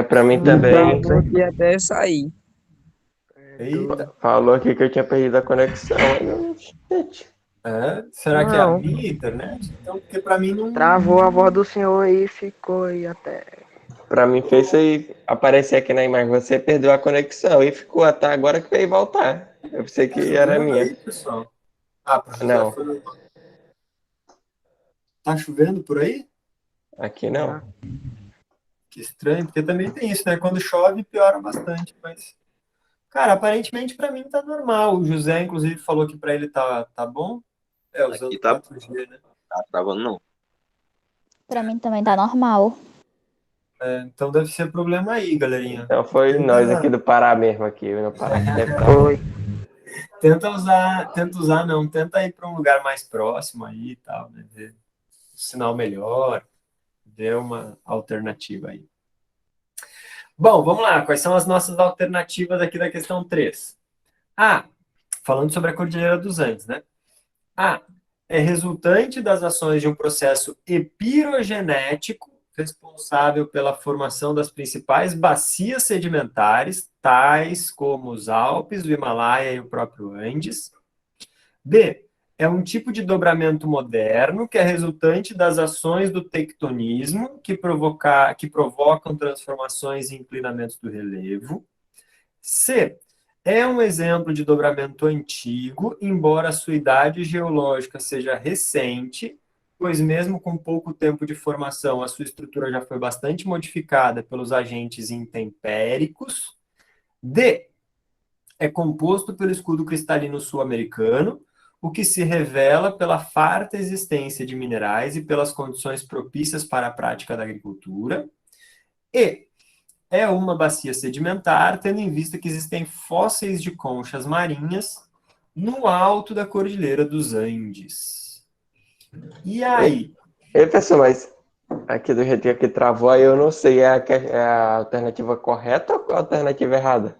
Pra mim 5 também. minutos, hein? E até sair. Eita. Falou aqui que eu tinha perdido a conexão. Será que é a Não. minha internet? Então, porque para mim não... Travou a voz do senhor aí e ficou aí até. Pra mim fez isso aí aparecer aqui na imagem. Você perdeu a conexão e ficou até agora que veio voltar. Eu pensei que era chovendo minha. aí, pessoal? Ah, pro José Não, foi... Tá chovendo por aí? aqui não. Que estranho, porque também tem isso, né? Quando chove, piora bastante, mas... Cara, aparentemente para mim tá normal. O José, inclusive, falou que para ele tá bom. Usando Aqui tá 4G, né? travando, não. Pra mim também tá normal. Então deve ser problema aí, galerinha. Então foi nós aqui do Pará mesmo, aqui no Pará. Foi. Tenta usar não, tenta ir para um lugar mais próximo aí e tal, né? Ver o sinal melhor, ver uma alternativa aí. Bom, vamos lá. Quais são as nossas alternativas aqui da questão 3? Falando sobre a Cordilheira dos Andes, né? É resultante das ações de um processo epirogenético responsável pela formação das principais bacias sedimentares, tais como os Alpes, o Himalaia e o próprio Andes. B. É um tipo de dobramento moderno que é resultante das ações do tectonismo que provocam transformações e inclinamentos do relevo. C. É um exemplo de dobramento antigo, embora a sua idade geológica seja recente, pois mesmo com pouco tempo de formação, a sua estrutura já foi bastante modificada pelos agentes intempéricos. D. É composto pelo escudo cristalino sul-americano, o que se revela pela farta existência de minerais e pelas condições propícias para a prática da agricultura. E é uma bacia sedimentar, tendo em vista que existem fósseis de conchas marinhas no alto da Cordilheira dos Andes. E aí? Ei, pessoal, mas aqui do jeito que travou, aí eu não sei, é a alternativa correta ou a alternativa errada?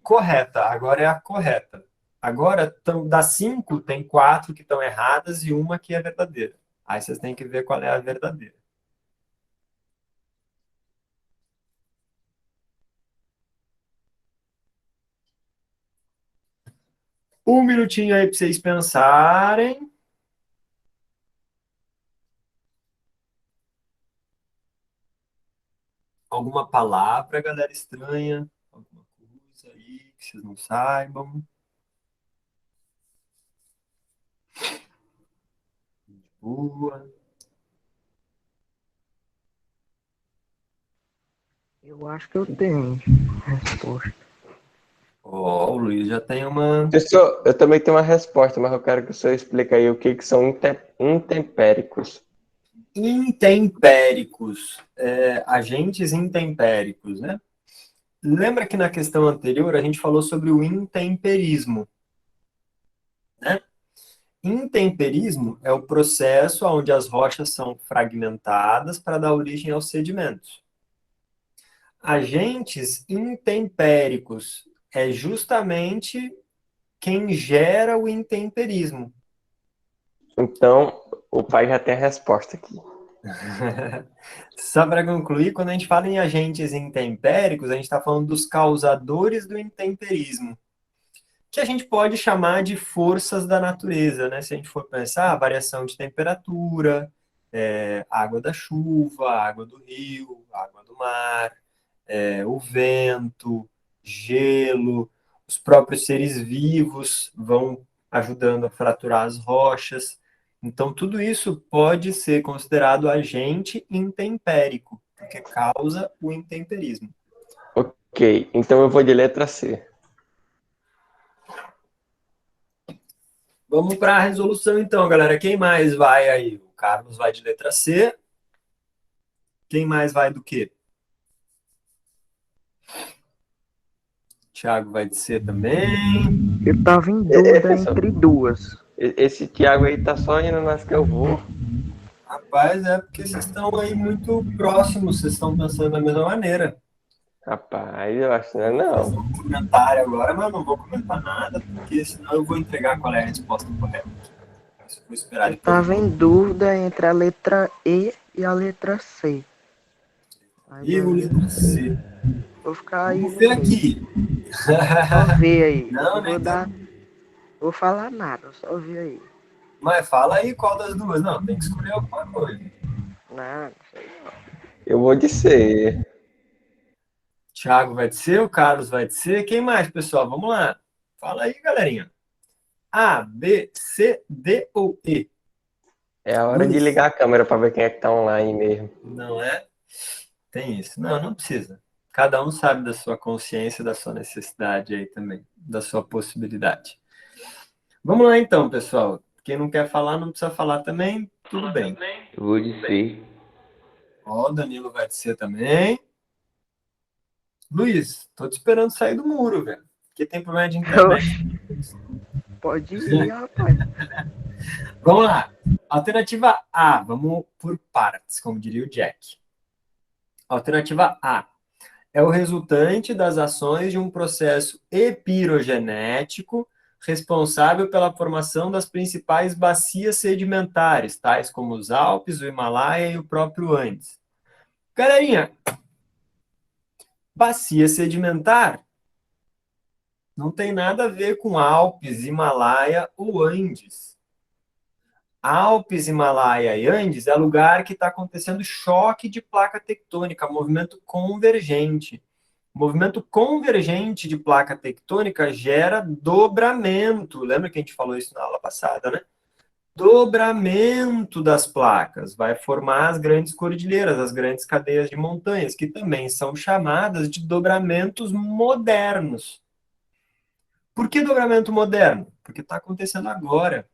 Correta, agora é a correta. Agora, das 5, tem 4 que estão erradas e uma que é verdadeira. Aí vocês têm que ver qual é a verdadeira. Um minutinho aí para vocês pensarem. Alguma palavra, galera, estranha? Alguma coisa aí que vocês não saibam? Boa. Eu acho que eu tenho resposta. Ó, o Luiz já tem uma. Professor, eu também tenho uma resposta, mas eu quero que o senhor explique aí o que são intempéricos. Intempéricos, agentes intempéricos, né? Lembra que na questão anterior a gente falou sobre o intemperismo, né? Intemperismo é o processo onde as rochas são fragmentadas para dar origem aos sedimentos. Agentes intempéricos é justamente quem gera o intemperismo. Então, o pai já tem a resposta aqui. Só para concluir, quando a gente fala em agentes intempéricos, a gente está falando dos causadores do intemperismo, que a gente pode chamar de forças da natureza, né? Se a gente for pensar, a variação de temperatura, água da chuva, água do rio, água do mar, o vento, gelo, os próprios seres vivos vão ajudando a fraturar as rochas. Então, tudo isso pode ser considerado agente intempérico, porque causa o intemperismo. Ok, então eu vou de letra C. Vamos para a resolução, então, galera. Quem mais vai aí? O Carlos vai de letra C. Quem mais vai do quê? Thiago vai de C também. Eu tava em dúvida pessoal, entre duas. esse Thiago aí tá só indo nas que eu vou. Rapaz, é porque vocês estão aí muito próximos, vocês estão pensando da mesma maneira. Rapaz, eu acho que não é Vou fazer não. um comentário agora, mas não vou comentar nada, porque senão eu vou entregar qual é a resposta correta. Se for esperar Eu depois. tava em dúvida entre a letra E e a letra C. Aí, E o letra C. vou ficar aí. Vamos ver aqui. Só ver aí. Não, Não nem vou dar. Vou falar nada, só ver aí. Mas fala aí qual das duas. Não, tem que escolher alguma coisa. Não sei não. Eu vou de C. Thiago vai de C, o Carlos vai de C. Quem mais, pessoal? Vamos lá. Fala aí, galerinha. A, B, C, D ou E? É a hora de Luiz. ligar a câmera para ver quem é que tá online mesmo. Não é? Tem isso. Não, não precisa. Cada um sabe da sua consciência, da sua necessidade aí também, da sua possibilidade. Vamos lá então, pessoal. Quem não quer falar, não precisa falar também. Tudo bem. Eu vou de C. Ó, o Danilo vai de C também. Luiz, tô te esperando sair do muro, velho. Que tem problema de internet. Pode ir, rapaz. Vamos lá. Alternativa A. Vamos por partes, como diria o Jack. Alternativa A. É o resultante das ações de um processo epirogenético responsável pela formação das principais bacias sedimentares, tais como os Alpes, o Himalaia e o próprio Andes. Galerinha, bacia sedimentar não tem nada a ver com Alpes, Himalaia ou Andes. Alpes, Himalaia e Andes é lugar que está acontecendo choque de placa tectônica, movimento convergente. Movimento convergente de placa tectônica gera dobramento. Lembra que a gente falou isso na aula passada, né? Dobramento das placas vai formar as grandes cordilheiras, as grandes cadeias de montanhas, que também são chamadas de dobramentos modernos. Por que dobramento moderno? Porque está acontecendo agora.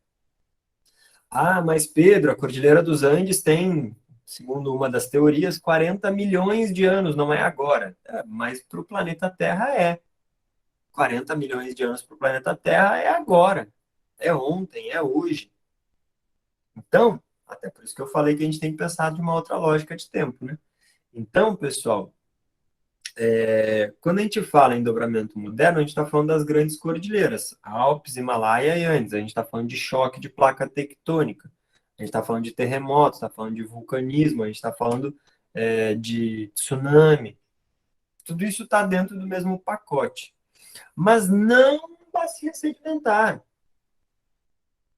Ah, mas Pedro, a Cordilheira dos Andes tem, segundo uma das teorias, 40 milhões de anos, não é agora. Mas para o planeta Terra é. 40 milhões de anos para o planeta Terra é agora. É ontem, é hoje. Então, até por isso que eu falei que a gente tem que pensar de uma outra lógica de tempo, né? Então, pessoal, quando a gente fala em dobramento moderno, a gente está falando das grandes cordilheiras, Alpes, Himalaia e Andes. A gente está falando de choque de placa tectônica. A gente está falando de terremotos, está falando de vulcanismo, a gente está falando de tsunami. Tudo isso está dentro do mesmo pacote. Mas não bacia sedimentar.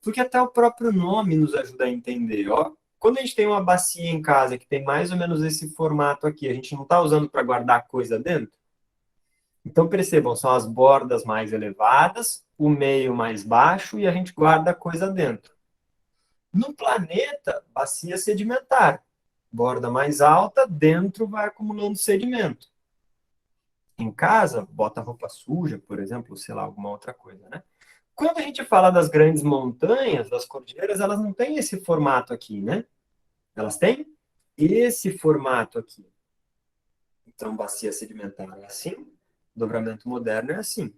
Porque até o próprio nome nos ajuda a entender. Ó, quando a gente tem uma bacia em casa que tem mais ou menos esse formato aqui, a gente não está usando para guardar coisa dentro? Então, percebam, são as bordas mais elevadas, o meio mais baixo e a gente guarda a coisa dentro. No planeta, bacia sedimentar. Borda mais alta, dentro vai acumulando sedimento. Em casa, bota roupa suja, por exemplo, sei lá, alguma outra coisa, né? Quando a gente fala das grandes montanhas, das cordilheiras, elas não têm esse formato aqui, né? Elas têm esse formato aqui. Então, bacia sedimentar é assim, dobramento moderno é assim,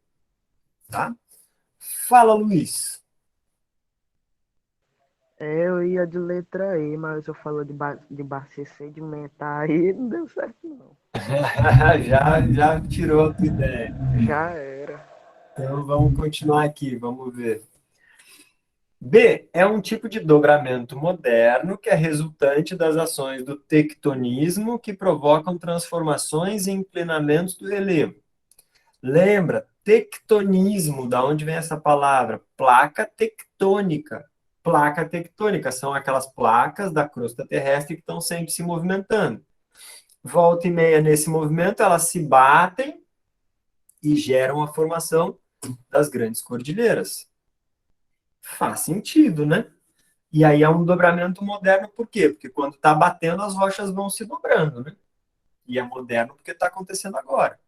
tá? Fala, Luiz. Eu ia de letra E, mas eu falo de bacia sedimentar aí, não deu certo, não. já tirou a tua ideia. Já era. Então, vamos continuar aqui, vamos ver. B é um tipo de dobramento moderno que é resultante das ações do tectonismo que provocam transformações e inclinamentos do relevo. Lembra, tectonismo, da onde vem essa palavra? Placa tectônica. Placa tectônica são aquelas placas da crosta terrestre que estão sempre se movimentando. Volta e meia nesse movimento, elas se batem e geram a formação das grandes cordilheiras. Faz sentido, né? E aí é um dobramento moderno, por quê? Porque quando está batendo, as rochas vão se dobrando, né? E é moderno porque está acontecendo agora.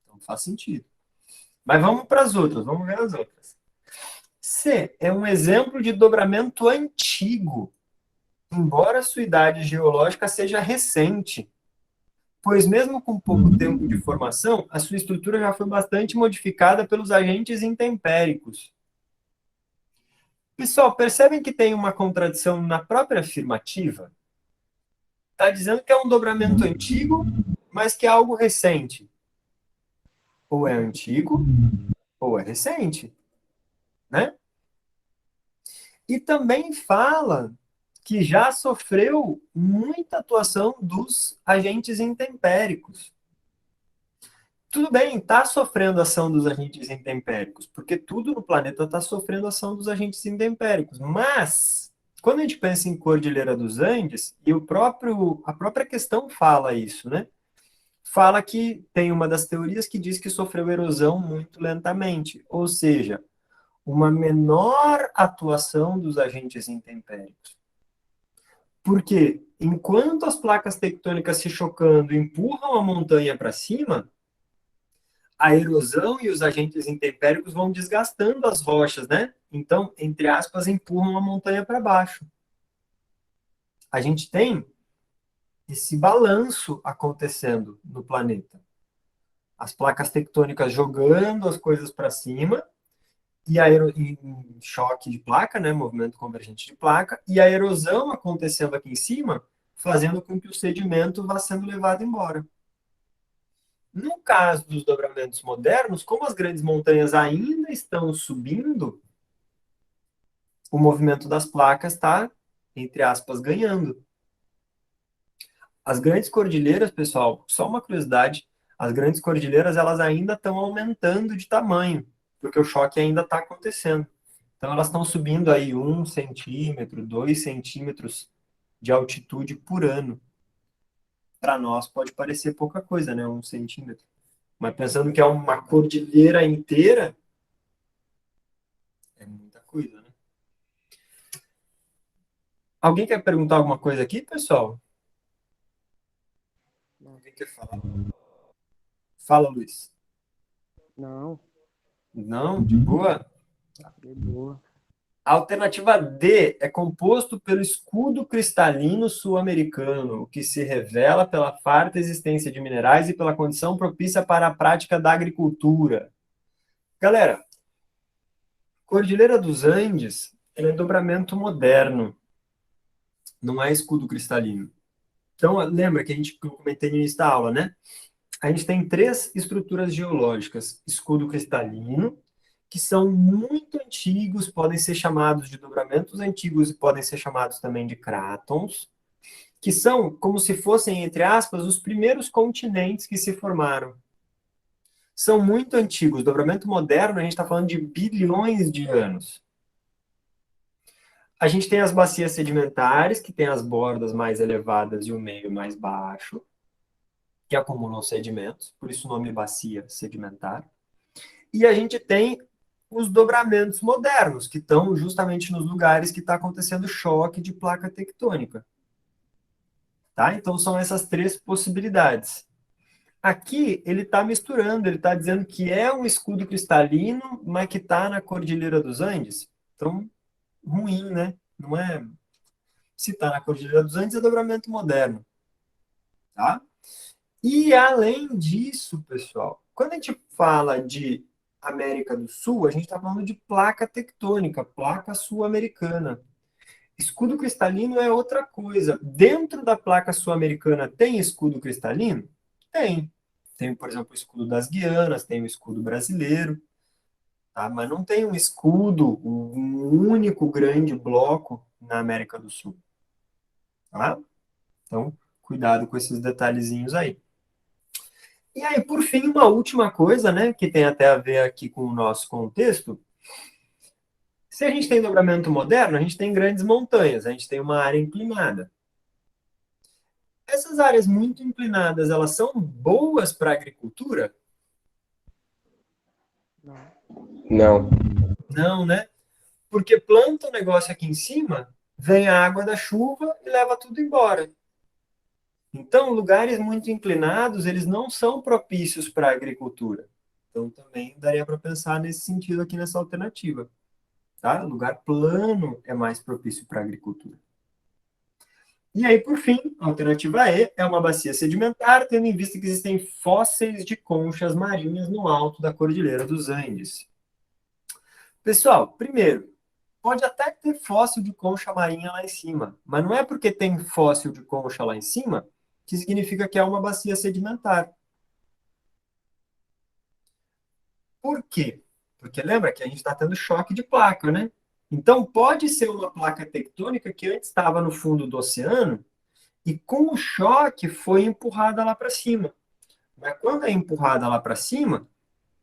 Então faz sentido. Mas vamos para as outras, vamos ver as outras. C é um exemplo de dobramento antigo, embora sua idade geológica seja recente, pois mesmo com pouco tempo de formação, a sua estrutura já foi bastante modificada pelos agentes intempéricos. Pessoal, percebem que tem uma contradição na própria afirmativa? Está dizendo que é um dobramento antigo, mas que é algo recente. Ou é antigo, ou é recente, né? E também fala que já sofreu muita atuação dos agentes intempéricos. Tudo bem, está sofrendo ação dos agentes intempéricos, porque tudo no planeta está sofrendo ação dos agentes intempéricos. Mas, quando a gente pensa em Cordilheira dos Andes, e a própria questão fala isso, né? Fala que tem uma das teorias que diz que sofreu erosão muito lentamente, ou seja, uma menor atuação dos agentes intempéricos. Porque enquanto as placas tectônicas se chocando empurram a montanha para cima, a erosão e os agentes intempéricos vão desgastando as rochas, né? Então, entre aspas, empurram a montanha para baixo. A gente tem esse balanço acontecendo no planeta. As placas tectônicas jogando as coisas para cima, e em choque de placa, né, movimento convergente de placa, e a erosão acontecendo aqui em cima, fazendo com que o sedimento vá sendo levado embora. No caso dos dobramentos modernos, como as grandes montanhas ainda estão subindo, o movimento das placas está, entre aspas, ganhando. As grandes cordilheiras, pessoal, só uma curiosidade, as grandes cordilheiras elas ainda estão aumentando de tamanho, porque o choque ainda está acontecendo. Então elas estão subindo aí 1 centímetro, 2 centímetros de altitude por ano. Para nós pode parecer pouca coisa, né? 1 centímetro. Mas pensando que é uma cordilheira inteira, é muita coisa, né? Alguém quer perguntar alguma coisa aqui, pessoal? Alguém quer falar? Fala, Luiz. Não, Não? De boa? de boa. A alternativa D é composto pelo escudo cristalino sul-americano, o que se revela pela farta existência de minerais e pela condição propícia para a prática da agricultura. Galera, Cordilheira dos Andes é dobramento moderno, não é escudo cristalino. Então, lembra que que eu comentei no início da aula, né? A gente tem três estruturas geológicas: escudo cristalino, que são muito antigos, podem ser chamados de dobramentos antigos e podem ser chamados também de crátons, que são como se fossem, entre aspas, os primeiros continentes que se formaram. São muito antigos. Dobramento moderno, a gente está falando de bilhões de anos. A gente tem as bacias sedimentares, que têm as bordas mais elevadas e o meio mais baixo, que acumulam sedimentos, por isso o nome bacia sedimentar. E a gente tem os dobramentos modernos, que estão justamente nos lugares que está acontecendo choque de placa tectônica. Tá? Então, são essas três possibilidades. Aqui, ele está misturando, ele está dizendo que é um escudo cristalino, mas que está na Cordilheira dos Andes. Então, ruim, né? Não é... Se está na Cordilheira dos Andes, é dobramento moderno. Tá? E, além disso, pessoal, quando a gente fala de América do Sul, a gente está falando de placa tectônica, placa sul-americana. Escudo cristalino é outra coisa. Dentro da placa sul-americana tem escudo cristalino? Tem. Tem, por exemplo, o escudo das Guianas, tem o escudo brasileiro, tá? Mas não tem um escudo, um único grande bloco na América do Sul. Tá? Então, cuidado com esses detalhezinhos aí. E aí, por fim, uma última coisa, né, que tem até a ver aqui com o nosso contexto. Se a gente tem dobramento moderno, a gente tem grandes montanhas, a gente tem uma área inclinada. Essas áreas muito inclinadas, elas são boas para a agricultura? Não. Não, né? Porque planta o negócio aqui em cima, vem a água da chuva e leva tudo embora. Então, lugares muito inclinados, eles não são propícios para a agricultura. Então, também daria para pensar nesse sentido aqui nessa alternativa. Tá? Lugar plano é mais propício para a agricultura. E aí, por fim, a alternativa E é uma bacia sedimentar, tendo em vista que existem fósseis de conchas marinhas no alto da Cordilheira dos Andes. Pessoal, primeiro, pode até ter fóssil de concha marinha lá em cima, mas não é porque tem fóssil de concha lá em cima que significa que é uma bacia sedimentar. Por quê? Porque lembra que a gente está tendo choque de placa, né? Então, pode ser uma placa tectônica que antes estava no fundo do oceano e com o choque foi empurrada lá para cima. Mas quando é empurrada lá para cima,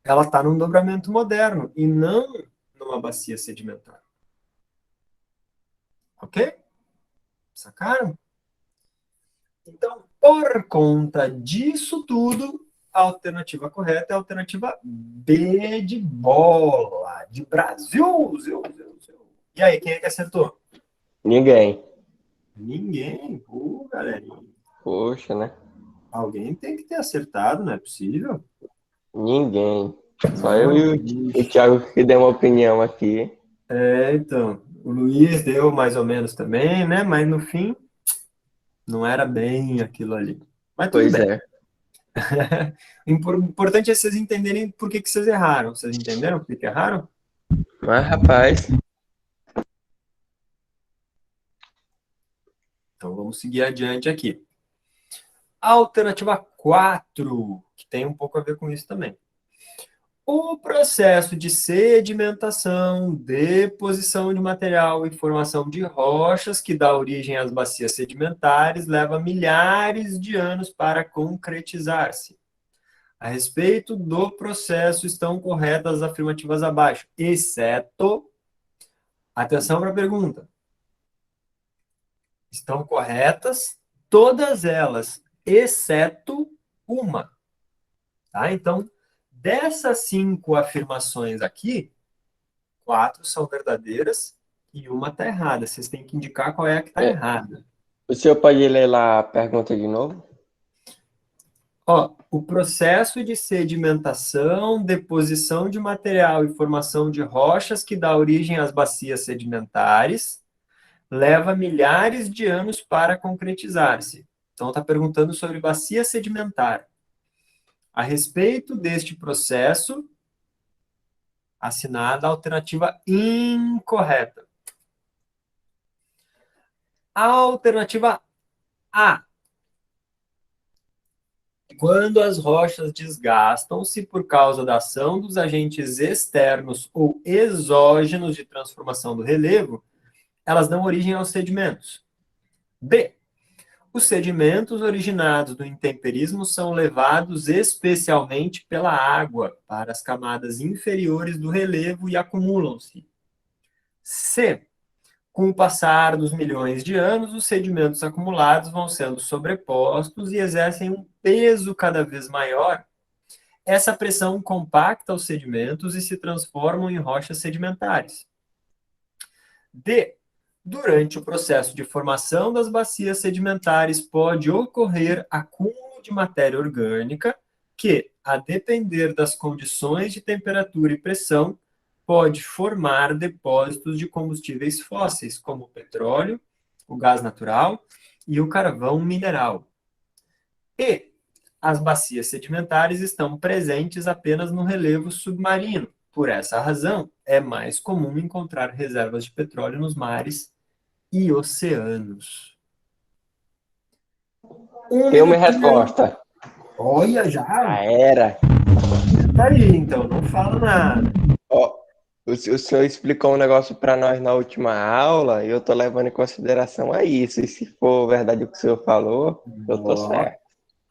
ela está num dobramento moderno e não numa bacia sedimentar. Ok? Sacaram? Então, por conta disso tudo, a alternativa correta é a alternativa B de bola, de Brasil. E aí, quem é que acertou? Ninguém. Ninguém. Pô, galerinha. Poxa, né? Alguém tem que ter acertado, não é possível? Ninguém. Só eu e o Thiago que deu uma opinião aqui. Então, o Luiz deu mais ou menos também, né? Mas no fim, não era bem aquilo ali. Mas tudo Pois bem. é. O importante é vocês entenderem por que vocês erraram. Vocês entenderam por que erraram? Mas, rapaz, Então vamos seguir adiante aqui. A alternativa 4, que tem um pouco a ver com isso também. O processo de sedimentação, deposição de material e formação de rochas que dá origem às bacias sedimentares leva milhares de anos para concretizar-se. A respeito do processo estão corretas as afirmativas abaixo, exceto... Atenção para a pergunta. Estão corretas todas elas, exceto uma. tá? Então, dessas 5 afirmações aqui, 4 são verdadeiras e uma está errada. Vocês têm que indicar qual é a que está errada. O senhor pode ler lá a pergunta de novo? Ó, o processo de sedimentação, deposição de material e formação de rochas que dá origem às bacias sedimentares leva milhares de anos para concretizar-se. Então, está perguntando sobre bacia sedimentar. A respeito deste processo, assinada a alternativa incorreta. A alternativa A. Quando as rochas desgastam-se por causa da ação dos agentes externos ou exógenos de transformação do relevo, elas dão origem aos sedimentos. B. Os sedimentos originados do intemperismo são levados especialmente pela água para as camadas inferiores do relevo e acumulam-se. C. Com o passar dos milhões de anos, os sedimentos acumulados vão sendo sobrepostos e exercem um peso cada vez maior. Essa pressão compacta os sedimentos e se transformam em rochas sedimentares. D. Durante o processo de formação das bacias sedimentares, pode ocorrer acúmulo de matéria orgânica que, a depender das condições de temperatura e pressão, pode formar depósitos de combustíveis fósseis, como o petróleo, o gás natural e o carvão mineral. E as bacias sedimentares estão presentes apenas no relevo submarino. Por essa razão, é mais comum encontrar reservas de petróleo nos mares e oceanos. Tem uma resposta. Olha, já! Já era. Tá aí, então, não fala nada. Ó, o senhor explicou um negócio para nós na última aula e eu tô levando em consideração a isso. E se for verdade o que o senhor falou, eu tô certo.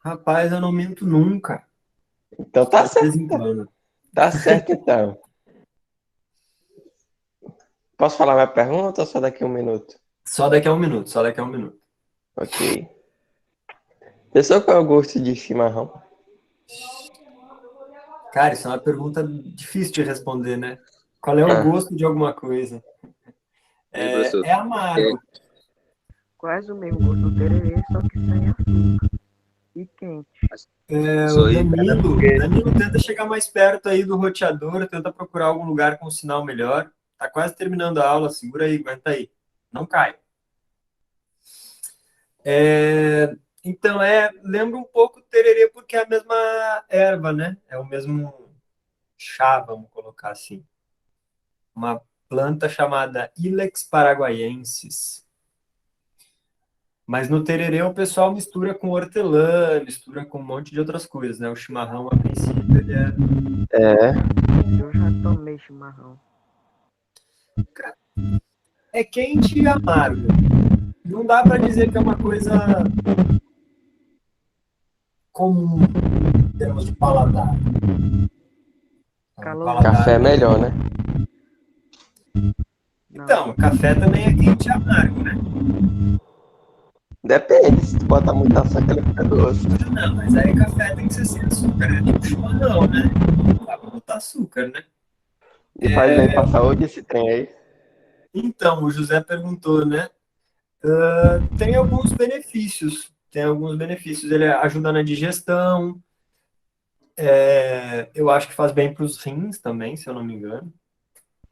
Rapaz, eu não minto nunca. Então tá De vez certo. em quando. Tá certo, então. Posso falar minha pergunta ou só daqui a 1 minuto? Só daqui a 1 minuto, só daqui a 1 minuto. Ok. Pessoal, qual é o gosto de chimarrão? Cara, isso é uma pergunta difícil de responder, né? Qual é o gosto de alguma coisa? É amargo. Quase o mesmo gosto do tererê, só que sem açúcar. E quente. O Danilo tenta chegar mais perto aí do roteador, tenta procurar algum lugar com um sinal melhor. Tá quase terminando a aula, segura aí, aguenta aí. Não cai. Então, lembra um pouco o tererê porque é a mesma erva, né? É o mesmo chá, vamos colocar assim. Uma planta chamada Ilex paraguaiensis. Mas no tererê o pessoal mistura com hortelã, mistura com um monte de outras coisas, né? O chimarrão, a princípio, ele Eu já tomei chimarrão. é quente e amargo. Não dá para dizer que é uma coisa comum em termos de paladar. Café é melhor, né? Então, café também é quente e amargo, né? Depende, se tu botar muita açúcar, ele fica doce. Não, mas aí café tem que ser sem açúcar, né? Tipo chimarrão, né? Não dá pra botar açúcar, né? E faz bem pra saúde esse trem aí. Então, o José perguntou, né? Tem alguns benefícios. Ele ajuda na digestão. Eu acho que faz bem para os rins também, se eu não me engano.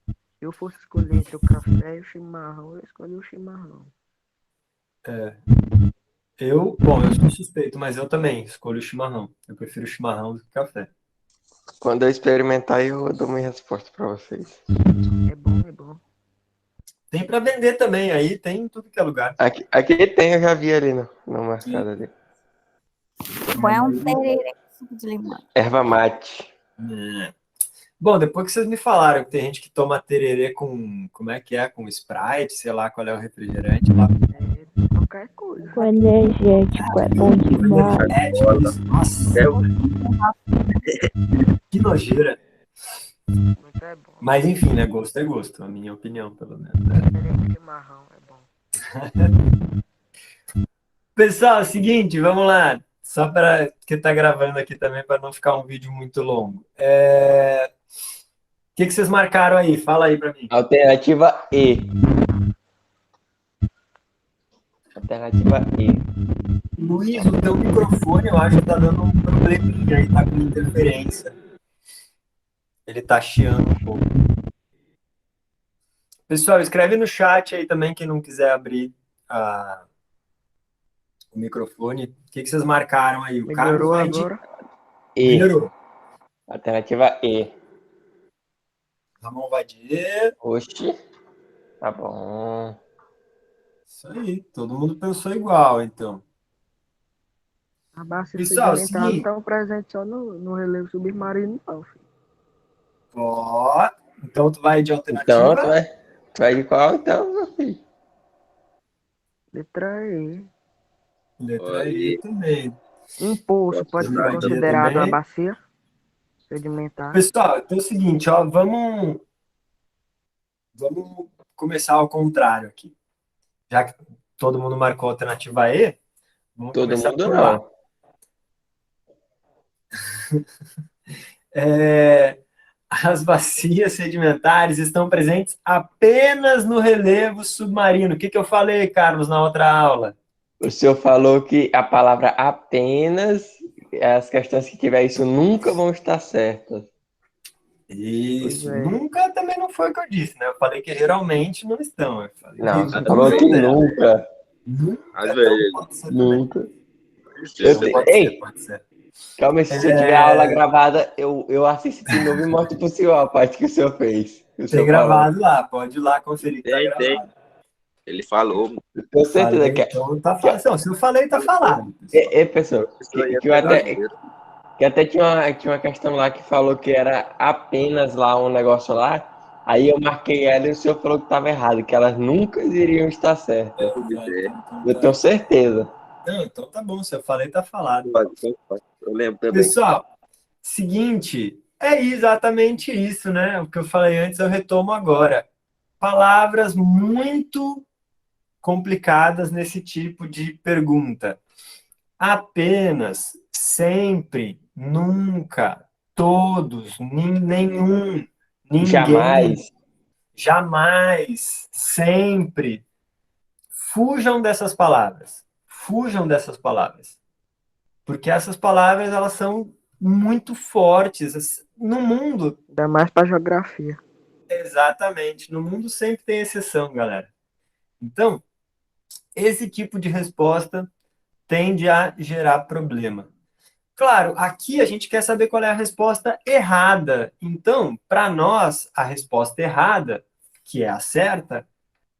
Se eu fosse escolher entre o café e o chimarrão, eu escolhi o chimarrão. Eu sou suspeito, mas eu também escolho o chimarrão. Eu prefiro o chimarrão do que o café. Quando eu experimentar, eu dou minha resposta pra vocês. É bom, é bom. Tem para vender também, aí tem em tudo que é lugar. Aqui tem, eu já vi ali no mercado ali. É um tererê com suco de limão. Erva mate. Bom, depois que vocês me falaram que tem gente que toma tererê com, como é que é? Com Sprite, sei lá qual é o refrigerante lá. Qualquer coisa. O energético é bom demais. Nossa, que nojeira. Muito é bom. Mas enfim, né? Gosto é gosto, a minha opinião, pelo menos. Chimarrão é bom. Pessoal, é o seguinte, vamos lá. Só para que tá gravando aqui também, para não ficar um vídeo muito longo. O que vocês marcaram aí? Fala aí para mim. Alternativa E. Alternativa E. Luiz, o teu microfone, eu acho que tá dando um probleminha aí, tá com interferência. Ele tá chiando um pouco. Pessoal, escreve no chat aí também, quem não quiser abrir o microfone. O que vocês marcaram aí? O Carlos Melhorou vai de... agora? E. Melhorou. Alternativa E. Ramon vai de E. Oxi. Tá bom. Isso aí, todo mundo pensou igual, então. A bacia Pessoal, sedimentar não seguinte. estão presentes só no relevo submarino, não, filho. Ó, então tu vai de alternativa? Então, tu vai de qual, então, meu filho? Letra E. Letra E também. Um poço pode ser Vai de E considerado também. uma bacia sedimentar. Pessoal, então é o seguinte, ó, vamos começar ao contrário aqui. Já que todo mundo marcou a alternativa E, vamos Todo começar mundo por lá. não. As bacias sedimentares estão presentes apenas no relevo submarino. O que eu falei, Carlos, na outra aula? O senhor falou que a palavra apenas, as questões que tiver isso nunca vão estar certas. Isso. Pois é. Nunca também não foi o que eu disse, né? Eu falei que geralmente não estão. Eu falei Não, que você falou que nunca. Às então vezes. pode ser também. Nunca. Então pode ser, Ei, pode ser. calma aí, se eu tiver a aula gravada, eu assisto de novo e mostro pro senhor a parte que o senhor fez. Que o Tem senhor gravado lá, pode ir lá conferir que tá Tem. gravado. Ele falou. falou. Tenho certeza Falei, que então tá falado. Não, se eu falei, tá falado. pessoal, Isso aí é que até tinha uma questão lá que falou que era apenas lá um negócio lá, aí eu marquei ela e o senhor falou que estava errado, que elas nunca iriam estar certas. Eu tenho certeza. Não, então tá bom. Se eu falei, tá falado. Eu lembro também. Pessoal, seguinte, é exatamente isso, né? O que eu falei antes, eu retomo agora. Palavras muito complicadas nesse tipo de pergunta. Apenas, sempre, nunca, todos, nenhum, ninguém, jamais, sempre. Fujam dessas palavras. Fujam dessas palavras. Porque essas palavras, elas são muito fortes. No mundo, Ainda mais pra geografia. exatamente, no mundo sempre tem exceção, galera. Então, esse tipo de resposta tende a gerar problema. Claro, aqui a gente quer saber qual é a resposta errada. Então, para nós, a resposta errada, que é a certa,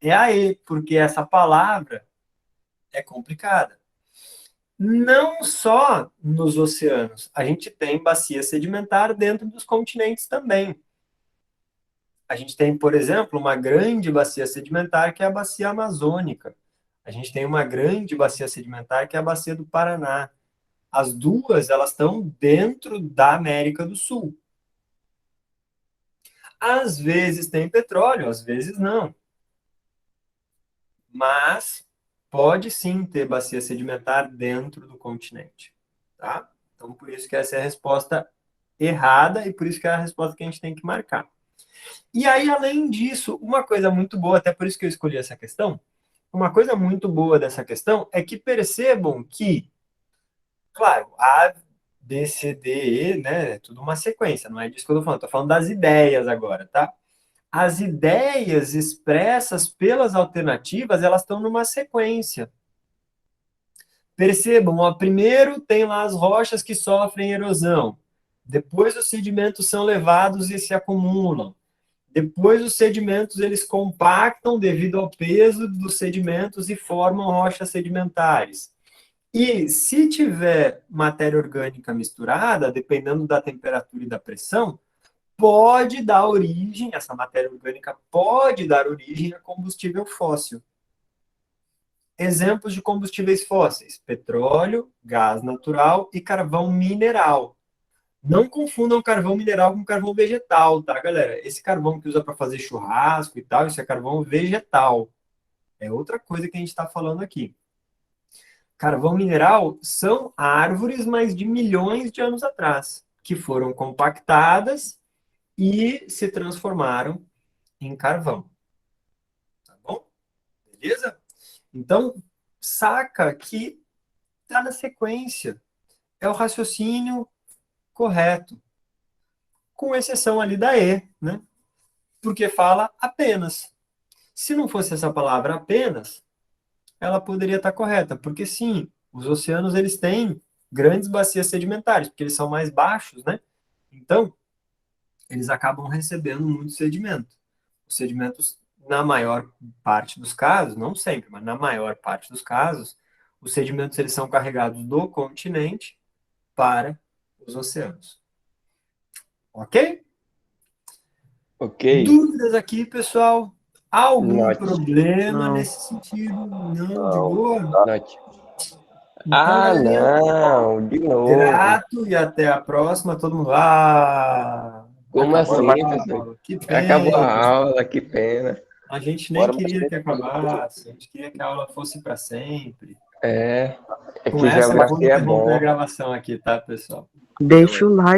é a E, porque essa palavra é complicada. Não só nos oceanos, a gente tem bacia sedimentar dentro dos continentes também. A gente tem, por exemplo, uma grande bacia sedimentar que é a bacia amazônica. A gente tem uma grande bacia sedimentar que é a bacia do Paraná. As duas, elas estão dentro da América do Sul. Às vezes tem petróleo, às vezes não. Mas pode sim ter bacia sedimentar dentro do continente, tá? Então, por isso que essa é a resposta errada e por isso que é a resposta que a gente tem que marcar. E aí, além disso, uma coisa muito boa, até por isso que eu escolhi essa questão, uma coisa muito boa dessa questão é que percebam que, claro, A, B, C, D, E, né, é tudo uma sequência, não é disso que eu tô falando das ideias agora, tá? As ideias expressas pelas alternativas, elas estão numa sequência. Percebam, ó, primeiro tem lá as rochas que sofrem erosão. Depois os sedimentos são levados e se acumulam. Depois os sedimentos eles compactam devido ao peso dos sedimentos e formam rochas sedimentares. E se tiver matéria orgânica misturada, dependendo da temperatura e da pressão, pode dar origem, essa matéria orgânica pode dar origem a combustível fóssil. Exemplos de combustíveis fósseis: petróleo, gás natural e carvão mineral. Não confundam carvão mineral com carvão vegetal, tá, galera? Esse carvão que usa para fazer churrasco e tal, isso é carvão vegetal. É outra coisa que a gente está falando aqui. Carvão mineral são árvores, mas de milhões de anos atrás, que foram compactadas e se transformaram em carvão. Tá bom? Beleza? Então, saca que tá na sequência. É o raciocínio correto. Com exceção ali da E, né? Porque fala apenas. Se não fosse essa palavra apenas, ela poderia estar correta, porque sim, os oceanos eles têm grandes bacias sedimentares, porque eles são mais baixos, né? Então, eles acabam recebendo muito sedimento. Os sedimentos, na maior parte dos casos, não sempre, mas na maior parte dos casos, os sedimentos eles são carregados do continente para os oceanos. Ok? Ok? Dúvidas aqui, pessoal? Algum Note. problema Não. nesse sentido? Não, de boa? Note. Então, Ah, galerinha, não, de novo. grato e até a próxima. Todo mundo. Ah, Como acabou assim, a professor? aula. Que Acabou a pena. aula, que pena. A gente nem Bora mais queria que três. acabasse. A gente queria que a aula fosse para sempre. É Com que essa, eu vou geografia é interromper a bom. gravação aqui, tá, pessoal? Deixa o like.